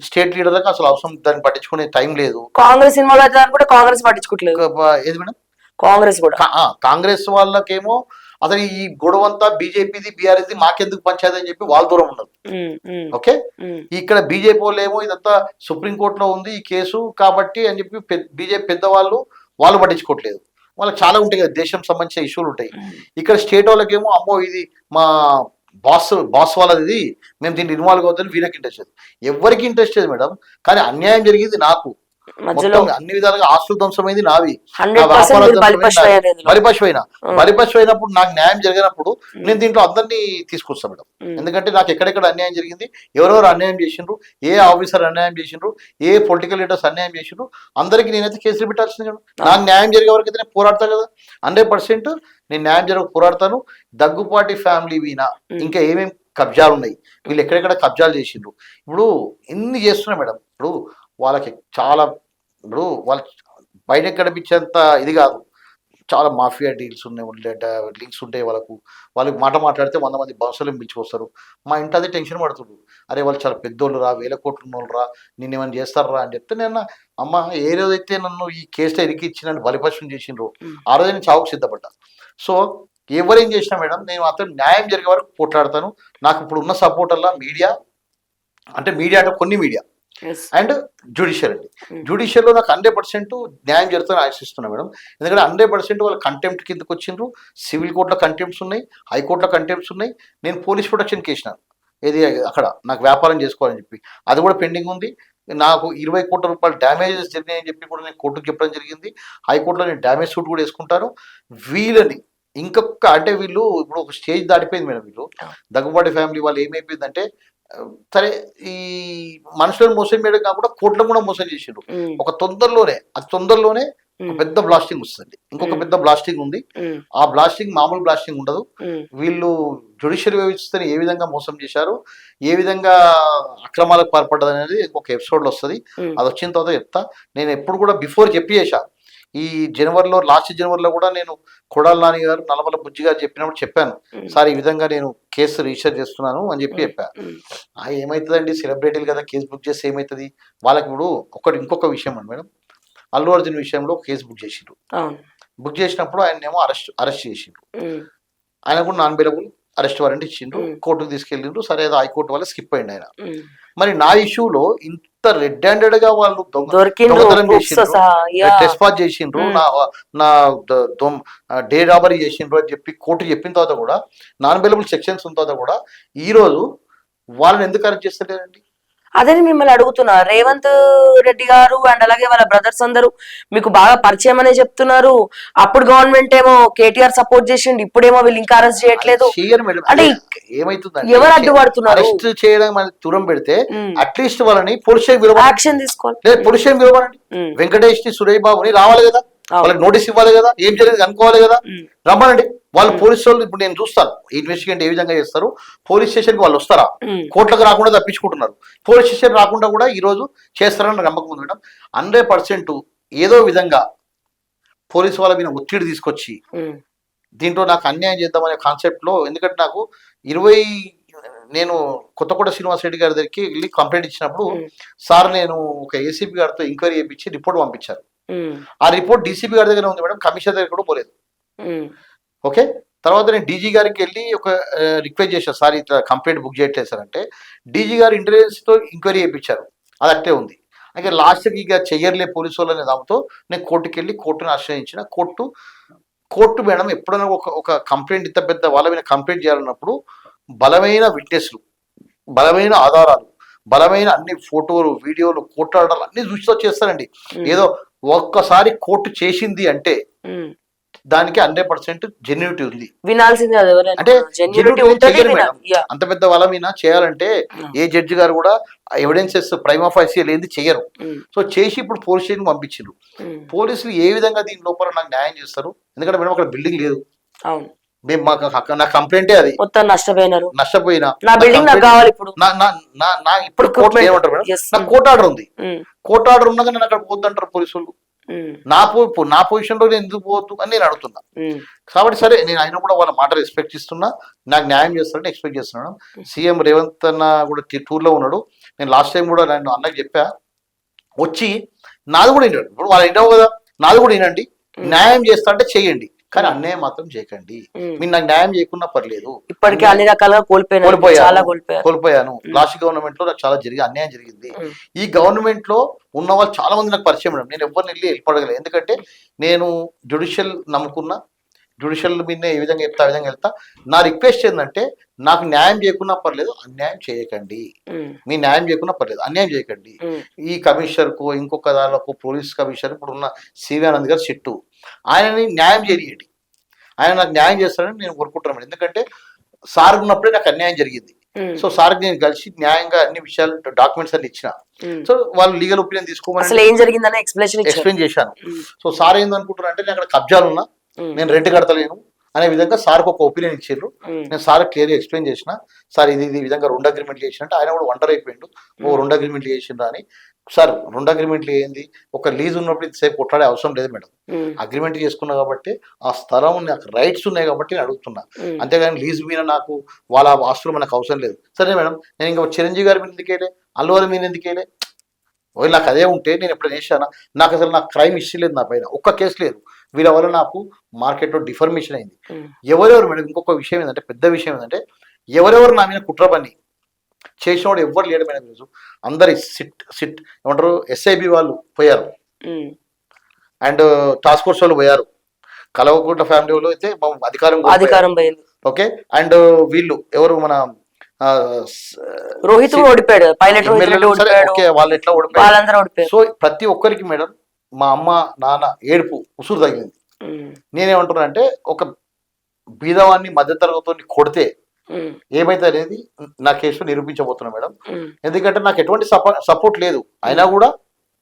Speaker 2: స్టేట్ లీడర్లకు అసలు అవసరం దాన్ని పట్టించుకునే టైం లేదు.
Speaker 1: కాంగ్రెస్ ఇన్వాల్వ్ అవుతుందని కూడా కాంగ్రెస్ పట్టించుకోవట్లేదు.
Speaker 2: ఏది మేడం?
Speaker 1: కాంగ్రెస్ కూడా,
Speaker 2: కాంగ్రెస్ వాళ్ళకేమో అసలు ఈ గొడవంతా బీజేపీది బీఆర్ఎస్ది మాకెందుకు పంచాయతీ అని చెప్పి వాళ్ళ దూరం ఉన్నారు. ఓకే, ఇక్కడ బీజేపీ వాళ్ళు ఏమో ఇదంతా సుప్రీంకోర్టులో ఉంది ఈ కేసు కాబట్టి అని చెప్పి బీజేపీ పెద్దవాళ్ళు వాళ్ళు పట్టించుకోవట్లేదు. వాళ్ళకి చాలా ఉంటాయి కదా దేశం సంబంధించిన ఇష్యూలు ఉంటాయి. ఇక్కడ స్టేట్ వాళ్ళకేమో అమ్మో ఇది మా బాస్ వాళ్ళది, మేము దీన్ని ఇన్వాల్వ్ అవుతుంది, వీళ్ళకి ఇంట్రెస్ట్ లేదు. ఎవరికి ఇంట్రెస్ట్ లేదు మేడం, కానీ అన్యాయం జరిగింది నాకు. అన్ని విధాలుగా ఆస్తులు ధ్వంసమైంది నావి, బలిపశువైనప్పుడు నాకు న్యాయం జరిగినప్పుడు నేను దీంట్లో అందరినీ తీసుకొస్తాను మేడం. ఎందుకంటే నాకు ఎక్కడెక్కడ అన్యాయం జరిగింది, ఎవరెవరు అన్యాయం చేసిండ్రు, ఏ ఆఫీసర్ అన్యాయం చేసిండ్రు, ఏ పొలిటికల్ లీడర్స్ అన్యాయం చేసిండ్రు, అందరికీ నేనైతే కేసులు పెట్టాల్సింది కదా. నాకు న్యాయం జరిగే వరకు అయితే నేను పోరాడతాను కదా, 100% నేను న్యాయం జరిగే పోరాడతాను. దగ్గుపాటి ఫ్యామిలీ వీనా ఇంకా ఏమేమి కబ్జాలు ఉన్నాయి, వీళ్ళు ఎక్కడెక్కడ కబ్జాలు చేసిండ్రు, ఇప్పుడు ఎన్ని చేస్తున్నా మేడం. ఇప్పుడు వాళ్ళకి చాలా, ఇప్పుడు వాళ్ళు బయట కనిపించేంత ఇది కాదు, చాలా మాఫియా డీల్స్ ఉన్నాయి, లింక్స్ ఉంటాయి వాళ్ళకి మాట మాట్లాడితే 100 మంది బౌన్సర్లను పిలిచుకొస్తారు. మా ఇంట్లో అదే టెన్షన్ పడుతుంది. అరే వాళ్ళు చాలా పెద్దోళ్ళు రా, 1000 కోట్లు ఉన్నోళ్ళు రా, నిన్ను ఏమైనా చేస్తారా అని చెప్తే నేను అమ్మ ఏ రోజైతే నన్ను ఈ కేసులో ఇరికిచ్చి నన్ను బలిపశం చేసిండ్రు ఆ రోజు నేను చావుకు సిద్ధపడ్డా. సో ఎవరేం చేసినా మేడం నేను అతను న్యాయం జరిగే వరకు పోట్లాడతాను. నాకు ఇప్పుడు ఉన్న సపోర్ట్ అలా మీడియా అంటే కొన్ని మీడియా అండ్ జ్యుడిషియల్ అండి. జ్యుడిషియల్లో నాకు 100% న్యాయం జరుగుతుందని ఆశిస్తున్నా మేడం. ఎందుకంటే 100% వాళ్ళు కంటెంప్ట్ కిందకి వచ్చిండ్రు. సివిల్ కోర్టులో కంటెంప్ట్స్ ఉన్నాయి, హైకోర్టులో కంటెంప్ట్స్ ఉన్నాయి. నేను పోలీస్ ప్రొటెక్షన్కి వేసినాను, ఏది అక్కడ నాకు వ్యాపారం చేసుకోవాలని చెప్పి, అది కూడా పెండింగ్ ఉంది. నాకు 20 కోట్ల రూపాయలు డ్యామేజెస్ జరిగినాయని చెప్పి కూడా నేను కోర్టుకు చెప్పడం జరిగింది. హైకోర్టులో నేను డ్యామేజ్ సూట్ కూడా వేసుకుంటాను. వీళ్ళని ఇంకొక అంటే వీళ్ళు ఇప్పుడు ఒక స్టేజ్ దాటిపోయింది మేడం. వీళ్ళు దగ్గుబాటి ఫ్యామిలీ వాళ్ళు ఏమైపోయిందంటే సరే ఈ మనుషులను మోసం చేయడం కాకుండా కోట్లను కూడా మోసం చేసిండ్రు. ఒక తొందరలోనే పెద్ద బ్లాస్టింగ్ వస్తుంది. ఇంకొక పెద్ద బ్లాస్టింగ్ ఉంది. ఆ బ్లాస్టింగ్ మామూలు బ్లాస్టింగ్ ఉండదు. వీళ్ళు జ్యుడిషియల్ వ్యవస్థని ఏ విధంగా మోసం చేశారు, ఏ విధంగా అక్రమాలకు పాల్పడ్డది అనేది ఒక ఎపిసోడ్లో వస్తుంది. అది వచ్చిన తర్వాత చెప్తా. నేను ఎప్పుడు కూడా బిఫోర్ చెప్పేసా. ఈ లాస్ట్ జనవరిలో కూడా నేను కొడాల నాని గారు, నల్లమల బుజ్జి గారు చెప్పినప్పుడు చెప్పాను, సార్ ఈ విధంగా నేను కేసు రిజిస్టర్ చేస్తున్నాను అని చెప్పా. ఏమవుతుందండి, సెలబ్రిటీలు కదా, కేసు బుక్ చేస్తే ఏమవుతుంది వాళ్ళకి. ఇప్పుడు ఇంకొక విషయం అండి మేడం, అల్లు అర్జున్ విషయంలో కేసు బుక్ చేసిండ్రు. బుక్ చేసినప్పుడు ఆయన ఏమో అరెస్ట్ చేసిండ్రు. ఆయన కూడా నాన్ బెయిలబుల్ అరెస్ట్ వారెంట్ ఇచ్చిండ్రు, కోర్టుకు తీసుకెళ్ళిండ్రు. సరే ఏదో హైకోర్టు వల్ల స్కిప్ అయింది ఆయన. మరి నా ఇష్యూలో ఇంత రెడ్ హ్యాండెడ్ గా వాళ్ళు దొంగతనం చేసిండ్రు, టెస్పాచ్ చేసిండ్రు, నా డే రాబరీ చేసిండ్రు అని చెప్పి కోర్టు చెప్పిన తర్వాత కూడా, నాన్ బెయిలబుల్ సెక్షన్స్ ఉన్న తర్వాత కూడా ఈ రోజు వాళ్ళని ఎందుకు అరెస్ట్ చేస్తలేరండి?
Speaker 1: అదే మిమ్మల్ని అడుగుతున్నా. రేవంత్ రెడ్డి గారు అండ్ అలాగే వాళ్ళ బ్రదర్స్ అందరూ మీకు బాగా పరిచయం అనే చెప్తున్నారు. అప్పుడు గవర్నమెంట్ ఏమో కేటీఆర్ సపోర్ట్ చేసిండు, ఇప్పుడేమో వీళ్ళు ఇంకా అరెస్ట్ చేయట్లేదు. అంటే
Speaker 2: ఏమైతుంది,
Speaker 1: ఎవరు అడ్డుపడుతున్నారు?
Speaker 2: అరెస్ట్ చేయడం దూరం పెడితే అట్లీస్ట్ వాళ్ళని పోలీస్
Speaker 1: యాక్షన్ తీసుకోవాలి.
Speaker 2: లేదు, పోలీస్ స్టేషన్ పిలవండి. వెంకటేష్ ని, సురేష్ బాబుని రావాలి కదా, వాళ్ళకి నోటీస్ ఇవ్వాలి కదా, ఏం జరిగింది అనుకోవాలి కదా, రమ్మనండి. వాళ్ళు పోలీసు వాళ్ళు ఇప్పుడు నేను చూస్తాను ఇన్వెస్టిగేట్ ఏ విధంగా చేస్తారు. పోలీస్ స్టేషన్కి వాళ్ళు వస్తారా? కోర్టులకు రాకుండా తప్పించుకుంటున్నారు. పోలీస్ స్టేషన్ రాకుండా కూడా ఈ రోజు చేస్తారని నమ్మకం ఉంది మేడం. 100% ఏదో విధంగా పోలీసు వాళ్ళ మీద ఒత్తిడి తీసుకొచ్చి దీంట్లో నాకు అన్యాయం చేద్దామనే కాన్సెప్ట్ లో, ఎందుకంటే నాకు నేను కొత్తకోట శ్రీనివాస్ రెడ్డి గారి దగ్గరికి వెళ్ళి కంప్లైంట్ ఇచ్చినప్పుడు, సార్ నేను ఒక ఏసీపీ గారితో ఎంక్వైరీ చేయించి రిపోర్ట్ పంపించారు. ఆ రిపోర్ట్ డీసీపీ గారి దగ్గర ఉంది మేడం, కమిషనర్ దగ్గర కూడా పోలేదు. ఓకే, తర్వాత నేను డీజీ గారికి వెళ్ళి ఒక రిక్వెస్ట్ చేశాను, సార్ ఇట్లా కంప్లైంట్ బుక్ చేయట్లేదు సార్ అంటే, డీజీ గారు ఇంటెలిజెన్స్ తో ఎంక్వైరీ చేయించారు, అది అట్టే ఉంది. అయితే లాస్ట్కి ఇక చెయ్యర్లే పోలీసు వాళ్ళని దాంతో నేను కోర్టుకి వెళ్ళి కోర్టును ఆశ్రయించిన. కోర్టు మేడం ఎప్పుడైనా ఒక కంప్లైంట్, ఇంత పెద్ద వాళ్ళ మీద కంప్లైంట్ చేయాలన్నప్పుడు బలమైన విట్నెస్లు, బలమైన ఆధారాలు, బలమైన అన్ని ఫోటోలు, వీడియోలు, కోట్లాడాలు అన్ని దృష్టితో చేస్తారండి. ఏదో ఒక్కసారి కోర్టు చేసింది అంటే దానికి 100% జెన్యూనిటీ ఉంది.
Speaker 1: వినాల్సిందే.
Speaker 2: అంటే అంత పెద్ద వాళ్ళ మీద చేయాలంటే ఏ జడ్జి గారు కూడా ఎవిడెన్సెస్ ప్రైమా ఫైసీ లేని చెయ్యరు. సో చేసి ఇప్పుడు పోలీస్ స్టేషన్ పంపించారు. పోలీసులు ఏ విధంగా దీని లోపల నాకు న్యాయం చేస్తారు? ఎందుకంటే మేడం అక్కడ బిల్డింగ్ లేదు. నా కంప్లైంటే అది. నష్టపోయినా ఇప్పుడు కోర్టు ఏమంటారు మేడం, నాకు కోర్టు ఆర్డర్ ఉంది. కోర్టు ఆర్డర్ ఉన్నాక నేను అక్కడ పోద్దంటారు పోలీసులు. నా పొజిషన్ లో నేను ఎందుకు పోవద్దు అని నేను అడుగుతున్నా. కాబట్టి సరే, నేను ఆయన కూడా వాళ్ళ మాట రెస్పెక్ట్ ఇస్తున్నా, నాకు న్యాయం చేస్తారని ఎక్స్పెక్ట్ చేస్తున్నాను. సీఎం రేవంత్ అన్న కూడా టూర్లో ఉన్నాడు. నేను లాస్ట్ టైం కూడా నేను అన్నకి చెప్పా, వచ్చి నాది కూడా విన్నాడు. ఇప్పుడు వాళ్ళు విన్నావు కదా, నాది కూడా వినండి, న్యాయం చేస్తా అంటే చెయ్యండి, కానీ అన్యాయం మాత్రం చేయకండి. మీరు నాకు న్యాయం చేయకున్నా పర్లేదు,
Speaker 1: ఇప్పటికే అన్ని రకాలుగా
Speaker 2: కోల్పోయాను. లాస్ట్ గవర్నమెంట్ లో నాకు చాలా అన్యాయం జరిగింది. ఈ గవర్నమెంట్ లో ఉన్న వాళ్ళు చాలా మంది నాకు పరిచయం మేడం. నేను ఎవరిని వెళ్ళిపడగలేదు, ఎందుకంటే నేను జ్యుడిషియల్ నమ్ముకున్నా. జ్యుడిషియల్ మీద ఏ విధంగా చెప్తా ఆ విధంగా వెళ్తా. నా రిక్వెస్ట్ ఏంటంటే, నాకు న్యాయం చేయకున్నా పర్లేదు, అన్యాయం చేయకండి. మీ న్యాయం చేయకున్నా పర్లేదు, అన్యాయం చేయకండి. ఈ కమిషనర్కు, ఇంకొక దానిలో పోలీస్ కమిషనర్ ఇప్పుడు ఉన్న సివి ఆనంద్ గారు చెట్టు, ఆయనని న్యాయం చేయండి. ఆయన నాకు న్యాయం చేస్తారని నేను కోరుకుంటున్నాను. ఎందుకంటే సార్ ఉన్నప్పుడే నాకు అన్యాయం జరిగింది. సో సార్ నేను కలిసి న్యాయంగా అన్ని విషయాలు, డాక్యుమెంట్స్ అన్ని ఇచ్చిన. సో వాళ్ళు లీగల్ ఒపీనియన్ తీసుకోమని ఎక్స్ప్లెయిన్ చేశాను. సో సార్ ఏందనుకుంటున్నారు అంటే, నేను అక్కడ కబ్జాలు ఉన్నా, నేను రెంట్ కడతలేను అనే విధంగా సార్కి ఒక ఒపీనియన్ ఇచ్చారు. నేను సార్ క్లియర్గా ఎక్స్ప్లెయిన్ చేసిన, సార్ ఇది ఈ విధంగా 2 అగ్రిమెంట్లు చేసినట్టు ఆయన కూడా ఒంటరి అయిపోయిండు. 2 అగ్రిమెంట్లు చేసిండ్రా అని. సార్ 2 అగ్రిమెంట్లు ఏంది, ఒక లీజ్ ఉన్నప్పుడు ఇంతసేపు కొట్లాడే అవసరం లేదు మేడం. అగ్రిమెంట్ చేసుకున్నా కాబట్టి ఆ స్థలం నాకు రైట్స్ ఉన్నాయి కాబట్టి నేను అడుగుతున్నా, అంతేగాని లీజ్ మీద నాకు వాళ్ళ ఆస్తులు మనకు అవసరం లేదు. సరే మేడం, నేను ఇంకా చిరంజీవి గారి మీద ఎందుకు వేయలే, అల్లు గారి మీద ఎందుకు వేయలే? ఒకవేళ నాకు అదే ఉంటే నేను ఎప్పుడైనా చేశానా? నాకు అసలు నాకు క్రైమ్ హిస్టరీ లేదు, నా పైన ఒక్క కేసు లేదు. వీళ్ళ వల్ల నాకు మార్కెట్లో డిఫర్మేషన్ అయింది. ఎవరెవరు మేడం, ఇంకొక విషయం ఏంటంటే, పెద్ద విషయం ఏంటంటే, ఎవరెవరు నా మీద కుట్ర పని చేసిన వాడు ఎవ్వరు లేడు మేడం. ఈరోజు అందరి సిట్ ఏమంటారు, ఎస్ఐబి వాళ్ళు పోయారు, అండ్ టాస్క్ ఫోర్స్ వాళ్ళు పోయారు, కలవకుంట ఫ్యామిలీ వాళ్ళు అయితే అధికారం
Speaker 1: పోయింది.
Speaker 2: ఓకే, అండ్ వీళ్ళు ఎవరు, మన
Speaker 1: రోహిత్ ఓడిపోయాడు, పైలట్
Speaker 2: వాళ్ళు ఎట్లా ఓడిపోయారు. సో ప్రతి ఒక్కరికి మేడం మా అమ్మ నాన్న ఏడుపు ఉసురు తగిలింది. నేనేమంటున్నా అంటే, ఒక బీదవాన్ని మధ్యతరగతిని కొడితే ఏమైతే అనేది నా కేసులో నిరూపించబోతున్నా మేడం. ఎందుకంటే నాకు ఎటువంటి సపోర్ట్ లేదు, అయినా కూడా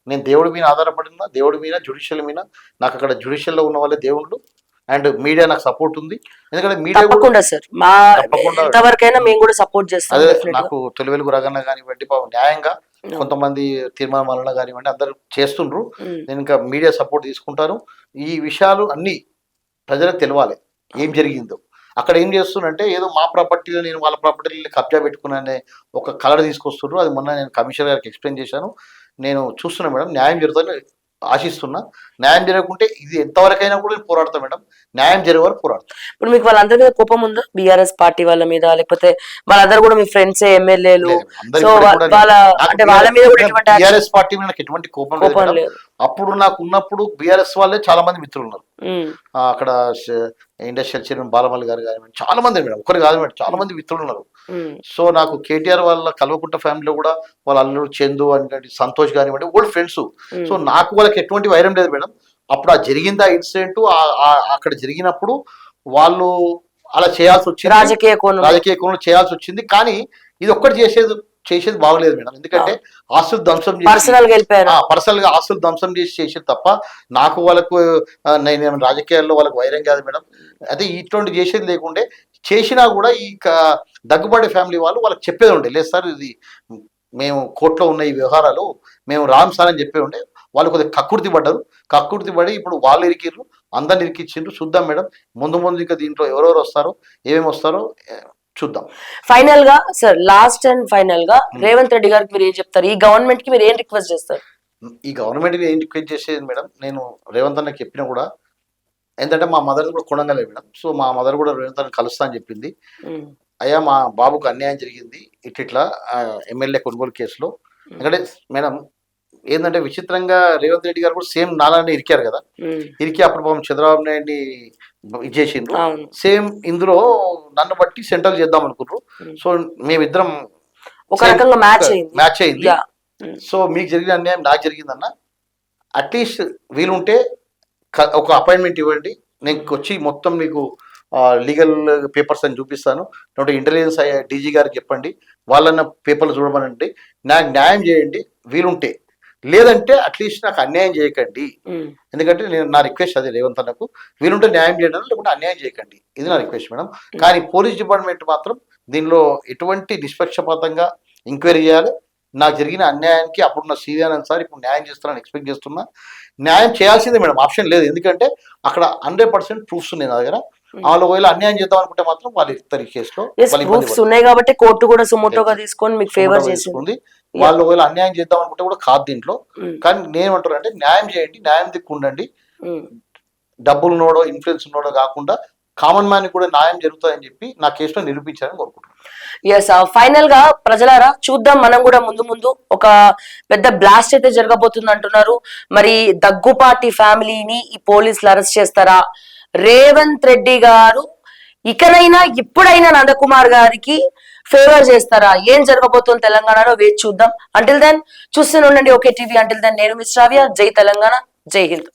Speaker 2: నేను దేవుడి మీద ఆధారపడినా, దేవుడి మీద జ్యుడిషియల్ మీద, నాకు అక్కడ జ్యుడిషియల్లో ఉన్న వాళ్ళే దేవుళ్ళు, అండ్ మీడియా నాకు సపోర్ట్ ఉంది. ఎందుకంటే మీడియా
Speaker 1: తప్పకుండా సార్, మా ఎంతవరకైనా మేము కూడా సపోర్ట్ చేస్తాం.
Speaker 2: నాకు తొలి వెలుగు రగన్న కానివ్వండి, న్యాయంగా కొంతమంది తీర్మానం వలన కానివ్వండి అందరూ చేస్తుండ్రు. నేను ఇంకా మీడియా సపోర్ట్ తీసుకుంటాను. ఈ విషయాలు అన్ని ప్రజలకు తెలవాలి, ఏం జరిగిందో. అక్కడ ఏం చేస్తున్నంటే, ఏదో మా ప్రాపర్టీలో నేను వాళ్ళ ప్రాపర్టీలో కబ్జా పెట్టుకున్నానే ఒక కలర్ తీసుకొస్తున్నారు. అది మొన్న నేను కమిషనర్ గారికి ఎక్స్ప్లెయిన్ చేశాను. నేను చూస్తున్నా మేడం, న్యాయం జరుగుతుందని ఆశిస్తున్నా. న్యాయం జరగకుంటే ఇది ఎంతవరకైనా కూడా పోరాడతాం మేడం, న్యాయం జరిగే వరకు పోరాడతాం.
Speaker 1: ఇప్పుడు మీకు వాళ్ళందరి మీద కోపం ఉందా, బీఆర్ఎస్ పార్టీ వాళ్ళ మీద, లేకపోతే వాళ్ళందరూ కూడా మీ ఫ్రెండ్స్ ఎమ్మెల్యేలు?
Speaker 2: బీఆర్ఎస్ పార్టీ మీద నాకు ఎటువంటి కోపం లేదు. అప్పుడు నాకు ఉన్నప్పుడు బీఆర్ఎస్ వాళ్ళే చాలా మంది మిత్రులు ఉన్నారు. అక్కడ ఇండస్ట్రియల్ చైర్మన్ బాలమల్లి గారు కానివ్వండి, చాలా మంది మేడం, ఒకరు కాదు మేడం, చాలా మంది మిత్రులు ఉన్నారు. సో నాకు కేటీఆర్ వాళ్ళ కల్వకుంట ఫ్యామిలీలో కూడా వాళ్ళ అల్లుడు చందు అని, సంతోష్ కానివ్వండి, ఓల్డ్ ఫ్రెండ్స్. సో నాకు వాళ్ళకి ఎటువంటి వైరం లేదు మేడం. అప్పుడు ఆ జరిగింది, ఆ ఇన్సిడెంట్ అక్కడ జరిగినప్పుడు వాళ్ళు అలా చేయాల్సి వచ్చింది, రాజకీయ కోణంలో చేయాల్సి వచ్చింది. కానీ ఇది ఒక్కటి చేసేది బాగలేదు మేడం. ఎందుకంటే ఆస్తులు ధ్వంసం పర్సనల్ గా ఆస్తులు ధ్వంసం చేసేది తప్ప నాకు వాళ్ళకు నేను రాజకీయాల్లో వాళ్ళకి వైరం కాదు మేడం. అదే ఇటువంటి చేసేది లేకుండే, చేసినా కూడా ఈ దగ్గుబాటి ఫ్యామిలీ వాళ్ళకి చెప్పేది ఉండే, లేదు సార్ ఇది మేము కోర్టులో ఉన్న ఈ వ్యవహారాలు మేము రామ్ సార్ అని చెప్పే ఉండే. వాళ్ళు కొద్దిగా కక్కుర్తి పడి ఇప్పుడు వాళ్ళు ఇరికిర్రు, అందరిని ఇరికిచ్చిండ్రు. చూద్దాం మేడం, ముందు ఇంకా దీంట్లో ఎవరెవరు వస్తారో, ఏమేమి వస్తారో చూద్దాం.
Speaker 1: ఫైనల్ గా సార్, లాస్ట్ అండ్ ఫైనల్ గా రేవంత్ రెడ్డి గారికి మీరు ఏం చెప్తారు? ఈ గవర్నమెంట్ కి మీరు ఏం రిక్వెస్ట్ చేస్తారు?
Speaker 2: ఈ గవర్నమెంట్ ఏం రిక్వెస్ట్ చేసేది మేడం, నేను రేవంత్ అన్నకి చెప్పినా కూడా, ఏంటంటే మా మదర్ కూడా కొనంగలే మేడం. సో మా మదర్ కూడా రేవంత్ అన్న కలుస్తా అని చెప్పింది. అయ్యా మా బాబుకు అన్యాయం జరిగింది ఇట్లా ఎమ్మెల్యే కొనుగోలు కేసులో. ఎందుకంటే మేడం ఏంటంటే, విచిత్రంగా రేవంత్ రెడ్డి గారు కూడా సేమ్ నాలానే ఇరికారు కదా, ఇరికి అప్పుడు పాపం చంద్రబాబు నాయుడిని ఇచ్చేసిండ్రు. సేమ్ ఇందులో నన్ను బట్టి సెంట్రల్ చేద్దాం అనుకున్నారు. సో మేమిద్దరం
Speaker 1: ఒక రకంగా
Speaker 2: మ్యాచ్ అయింది. సో మీకు జరిగిన అన్యాయం నాకు జరిగిందన్న, అట్లీస్ట్ వీలుంటే ఒక అపాయింట్మెంట్ ఇవ్వండి, నేను వచ్చి మొత్తం మీకు లీగల్ పేపర్స్ అని చూపిస్తాను. ఇంటెలిజెన్స్ డీజీ గారికి చెప్పండి, వాళ్ళన్న పేపర్లు చూడమనండి, నాకు న్యాయం చేయండి వీలుంటే. లేదంటే అట్లీస్ట్ నాకు అన్యాయం చేయకండి. ఎందుకంటే నేను నా రిక్వెస్ట్ అదే రేవంత్ అన్నకు, వీలుంటే న్యాయం చేయడం, లేకుంటే అన్యాయం చేయకండి, ఇది నా రిక్వెస్ట్ మేడం. కానీ పోలీస్ డిపార్ట్మెంట్ మాత్రం దీనిలో ఎటువంటి నిష్పక్షపాతంగా ఎంక్వైరీ చేయాలి. నాకు జరిగిన అన్యాయానికి అప్పుడున్న సీనియర్ సార్ ఇప్పుడు న్యాయం చేస్తారని ఎక్స్పెక్ట్ చేస్తున్నా. న్యాయం చేయాల్సిందే మేడం, ఆప్షన్ లేదు. ఎందుకంటే అక్కడ 100% ప్రూఫ్స్ ఉన్నాయి నా దగ్గర. వాళ్ళు ఒకవేళ అన్యాయం చేద్దాం అనుకుంటే మాత్రం వాళ్ళు ఇస్తారు ఈ కేసులో.
Speaker 1: ఉన్నాయి కాబట్టి కోర్టు కూడా సుమోటోగా తీసుకొని మీకు ఫేవర్ చేసుకుంది.
Speaker 2: వాళ్ళు ఒకవేళ అన్యాయం చేద్దాం అనుకుంటే కూడా కాదు దీంట్లో. కానీ నేనేమంటారు అంటే, న్యాయం చేయండి, న్యాయం దిక్కు ఉండండి. డబ్బులు ఉన్నోడో ఇన్ఫ్లుయెన్స్ ఉన్నోడో కాకుండా కామన్ మ్యాన్ కూడా న్యాయం జరుగుతుందని చెప్పి నా కేసులో నిరూపించాలని కోరుకుంటున్నాను.
Speaker 1: ఎస్, ఫైనల్ గా ప్రజలారా చూద్దాం, మనం కూడా ముందు ఒక పెద్ద బ్లాస్ట్ అయితే జరగబోతుంది అంటున్నారు. మరి దగ్గుపాటి ఫ్యామిలీని ఈ పోలీసులు అరెస్ట్ చేస్తారా? రేవంత్ రెడ్డి గారు ఇకనైనా ఇప్పుడైనా నందకుమార్ గారికి ఫేవర్ చేస్తారా? ఏం జరగబోతుంది తెలంగాణలో వేచి చూద్దాం. అంటిల్ దెన్ చూస్తూనే ఉండండి ఓకే టీవీ. అంటిల్ దెన్ నేను మిస్ రావ్య. జై తెలంగాణ, జై హింద్.